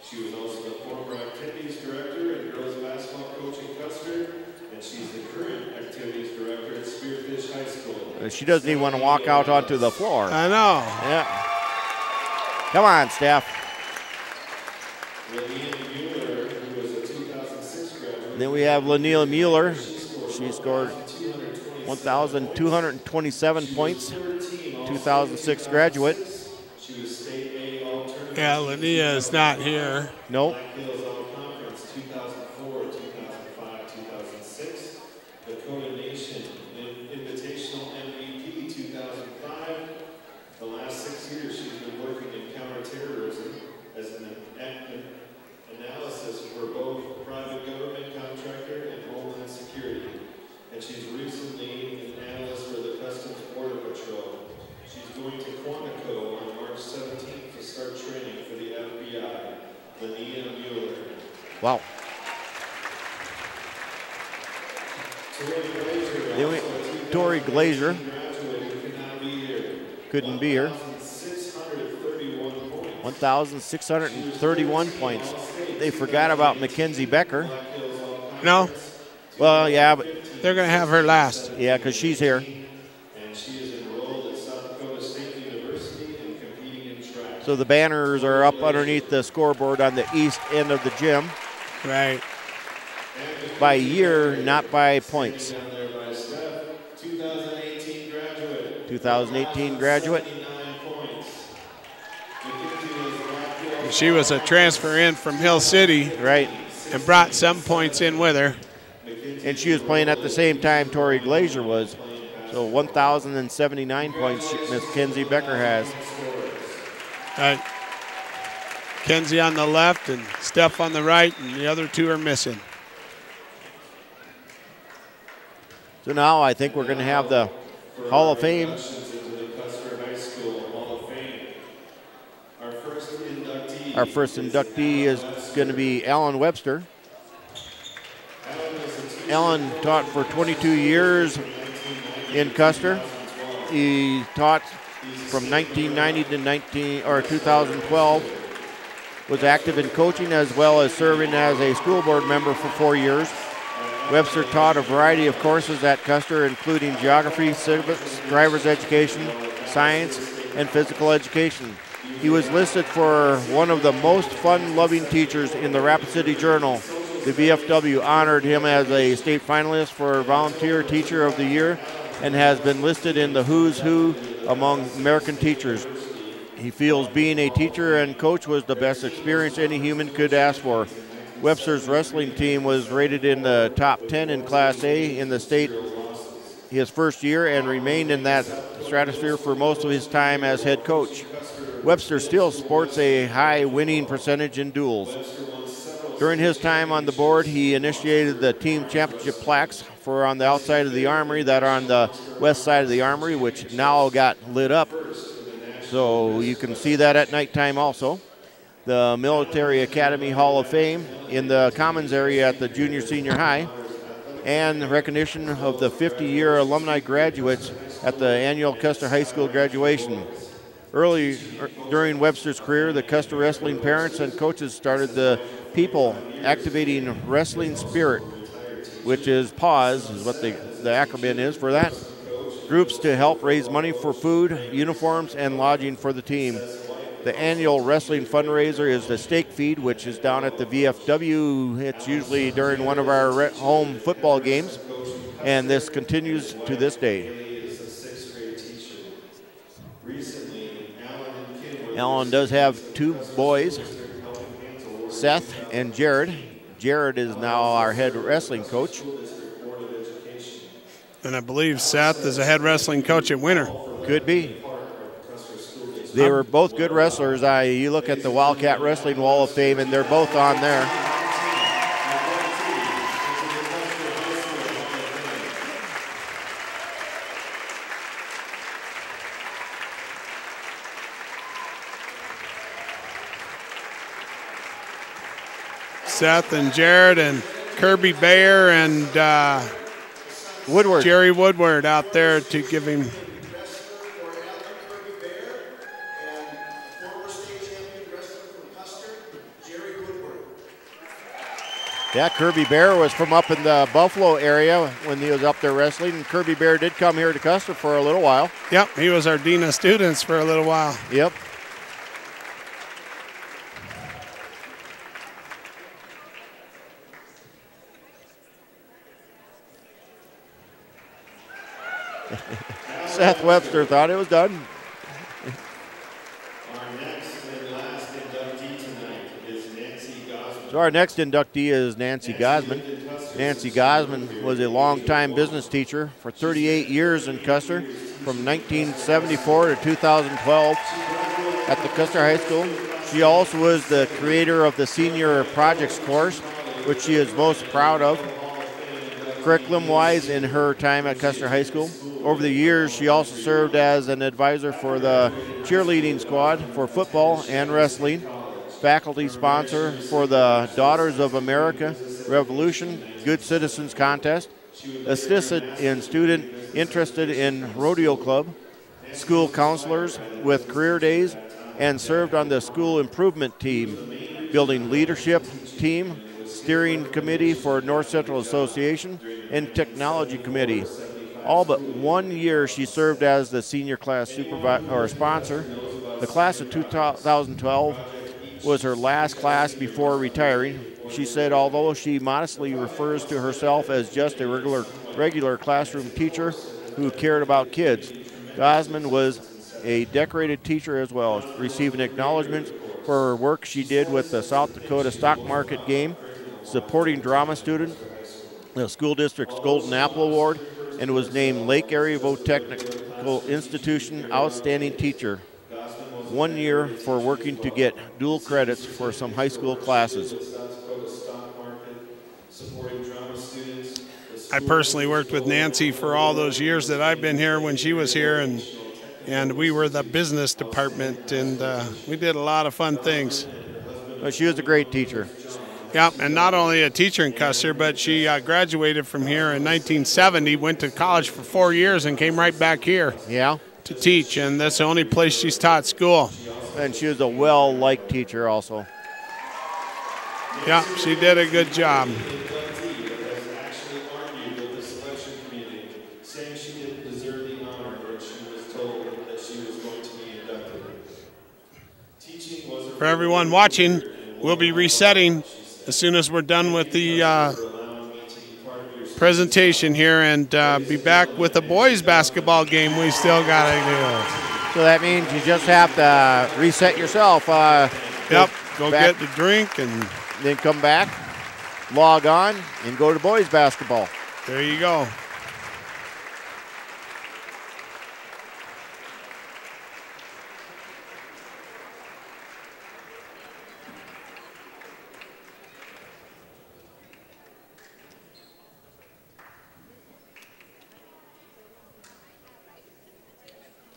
[SPEAKER 13] She was also the former activities director and girls basketball coach in Custer, and she's the current activities director at Spearfish High School.
[SPEAKER 12] She doesn't even want to walk out onto the floor.
[SPEAKER 11] I know.
[SPEAKER 12] Yeah. Come on, Steph.
[SPEAKER 13] Mueller, who was a 2006 graduate.
[SPEAKER 12] Then we have Lanila Mueller. She scored 1,227 points. 2006 graduate.
[SPEAKER 13] She was state A all-tournament.
[SPEAKER 11] Yeah, Lania is not here.
[SPEAKER 12] Nope.
[SPEAKER 13] Black Hills All-Conference 2004, 2005, 2006. Dakota Nation Invitational MVP 2005. The last 6 years she's been working in counterterrorism as an analysis for both private government contractor and Homeland Security. And she's recently an analyst for the Customs Border Patrol. She's going to Quantico on March 17th to start training for the FBI. Lania Mueller.
[SPEAKER 12] Wow. Tori Glazer couldn't be here. 1,631 points. They forgot about Mackenzie Becker.
[SPEAKER 11] No.
[SPEAKER 12] Well, yeah, but
[SPEAKER 11] they're going to have her last.
[SPEAKER 12] Yeah, because she's here.
[SPEAKER 13] And she is enrolled at South Dakota State University and competing in track.
[SPEAKER 12] So the banners are up underneath the scoreboard on the east end of the gym.
[SPEAKER 11] Right.
[SPEAKER 12] By year, not by points.
[SPEAKER 13] 2018 graduate.
[SPEAKER 12] 2018 graduate.
[SPEAKER 11] She was a transfer in from Hill City.
[SPEAKER 12] Right.
[SPEAKER 11] And brought some points in with her.
[SPEAKER 12] And she was playing at the same time Tori Glazer was. So 1,079 points Miss Kenzie Becker has.
[SPEAKER 11] Kenzie on the left and Steph on the right, and the other two are missing.
[SPEAKER 12] So now I think we're going to have the Hall of Fame. Our first inductee is going to be Alan Webster. Alan taught for 22 years in Custer. He taught from 1990 to 2012. Was active in coaching as well as serving as a school board member for 4 years. Webster taught a variety of courses at Custer, including geography, civics, driver's education, science, and physical education. He was listed for one of the most fun-loving teachers in the Rapid City Journal. The VFW honored him as a state finalist for Volunteer Teacher of the Year and has been listed in the Who's Who among American teachers. He feels being a teacher and coach was the best experience any human could ask for. Webster's wrestling team was rated in the top 10 in Class A in the state his first year and remained in that stratosphere for most of his time as head coach. Webster still sports a high winning percentage in duels. During his time on the board, he initiated the team championship plaques for on the outside of the armory that are on the west side of the armory, which now got lit up. So you can see that at nighttime also. The Military Academy Hall of Fame in the Commons area at the junior senior high, and recognition of the 50-year alumni graduates at the annual Custer High School graduation. Early during Webster's career, the Custer wrestling parents and coaches started the People Activating Wrestling Spirit, which is PAWS, is what the acronym is for that. Groups to help raise money for food, uniforms, and lodging for the team. The annual wrestling fundraiser is the Steak Feed, which is down at the VFW. It's usually during one of our home football games, and this continues to this day. Alan does have two boys, Seth and Jared. Jared is now our head wrestling coach.
[SPEAKER 11] And I believe Seth is a head wrestling coach at Winter.
[SPEAKER 12] Could be. They were both good wrestlers. You look at the Wildcat Wrestling Wall of Fame, and they're both on there.
[SPEAKER 11] Seth and Jared and Kirby Bayer and
[SPEAKER 12] Woodward.
[SPEAKER 11] Jerry Woodward out there to give him.
[SPEAKER 12] Yeah, Kirby Bear was from up in the Buffalo area when he was up there wrestling. And Kirby Bear did come here to Custer for a little while.
[SPEAKER 11] Yep, he was our Dean of Students for a little while.
[SPEAKER 12] Yep. Seth Webster thought it was done. So our next inductee is Nancy Gosman. Nancy Gosman was a longtime business teacher for 38 years in Custer, from 1974 to 2012 at the Custer High School. She also was the creator of the Senior Projects course, which she is most proud of, curriculum-wise in her time at Custer High School. Over the years, she also served as an advisor for the cheerleading squad for football and wrestling, faculty sponsor for the Daughters of America Revolution Good Citizens Contest, assisted in student interested in rodeo club, school counselors with career days, and served on the school improvement team, building leadership team Steering Committee for North Central Association, and Technology Committee. All but 1 year she served as the senior class sponsor. The class of 2012 was her last class before retiring. She said although she modestly refers to herself as just a regular classroom teacher who cared about kids, Gosman was a decorated teacher as well, receiving acknowledgments for her work she did with the South Dakota Stock Market game, supporting drama student, the school district's Golden Apple Award, and was named Lake Area Technical Institution Outstanding Teacher. 1 year for working to get dual credits for some high school classes.
[SPEAKER 11] I personally worked with Nancy for all those years that I've been here when she was here, and we were the business department, and we did a lot of fun things.
[SPEAKER 12] Well, she was a great teacher.
[SPEAKER 11] Yeah, and not only a teacher in Custer, but she graduated from here in 1970, went to college for 4 years, and came right back here to teach, and that's the only place she's taught school.
[SPEAKER 12] And she was a well-liked teacher also.
[SPEAKER 11] Yeah, she did a good job. For everyone watching, we'll be resetting as soon as we're done with the presentation here, and be back with the boys basketball game we still got to do.
[SPEAKER 12] So that means you just have to reset yourself.
[SPEAKER 11] Yep, go get the drink and
[SPEAKER 12] then come back, log on, and go to boys basketball.
[SPEAKER 11] There you go.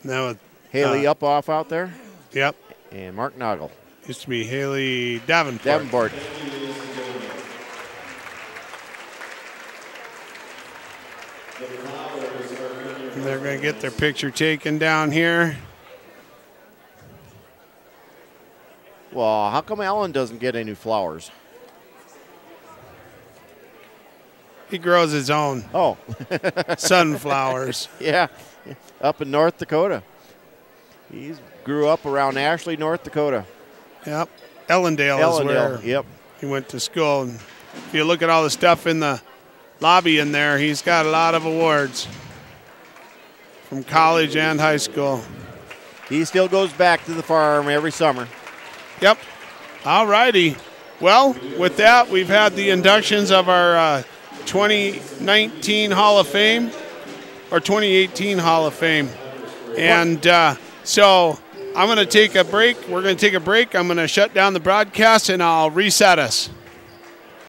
[SPEAKER 11] Now
[SPEAKER 12] Haley Upoff out there.
[SPEAKER 11] Yep.
[SPEAKER 12] And Mark Noggle.
[SPEAKER 11] Used to be Haley Davenport.
[SPEAKER 12] Davenport.
[SPEAKER 11] And they're going to get their picture taken down here.
[SPEAKER 12] Well, how come Alan doesn't get any flowers?
[SPEAKER 11] He grows his own.
[SPEAKER 12] Oh.
[SPEAKER 11] Sunflowers.
[SPEAKER 12] Yeah, up in North Dakota. He grew up around Ashley, North Dakota.
[SPEAKER 11] Yep. Ellendale is where he went to school. And if you look at all the stuff in the lobby in there, he's got a lot of awards from college and high school.
[SPEAKER 12] He still goes back to the farm every summer.
[SPEAKER 11] Yep. All righty. Well, with that, we've had the inductions of our 2019 Hall of Fame, or 2018 Hall of Fame. And so I'm going to take a break. We're going to take a break. I'm going to shut down the broadcast, and I'll reset us.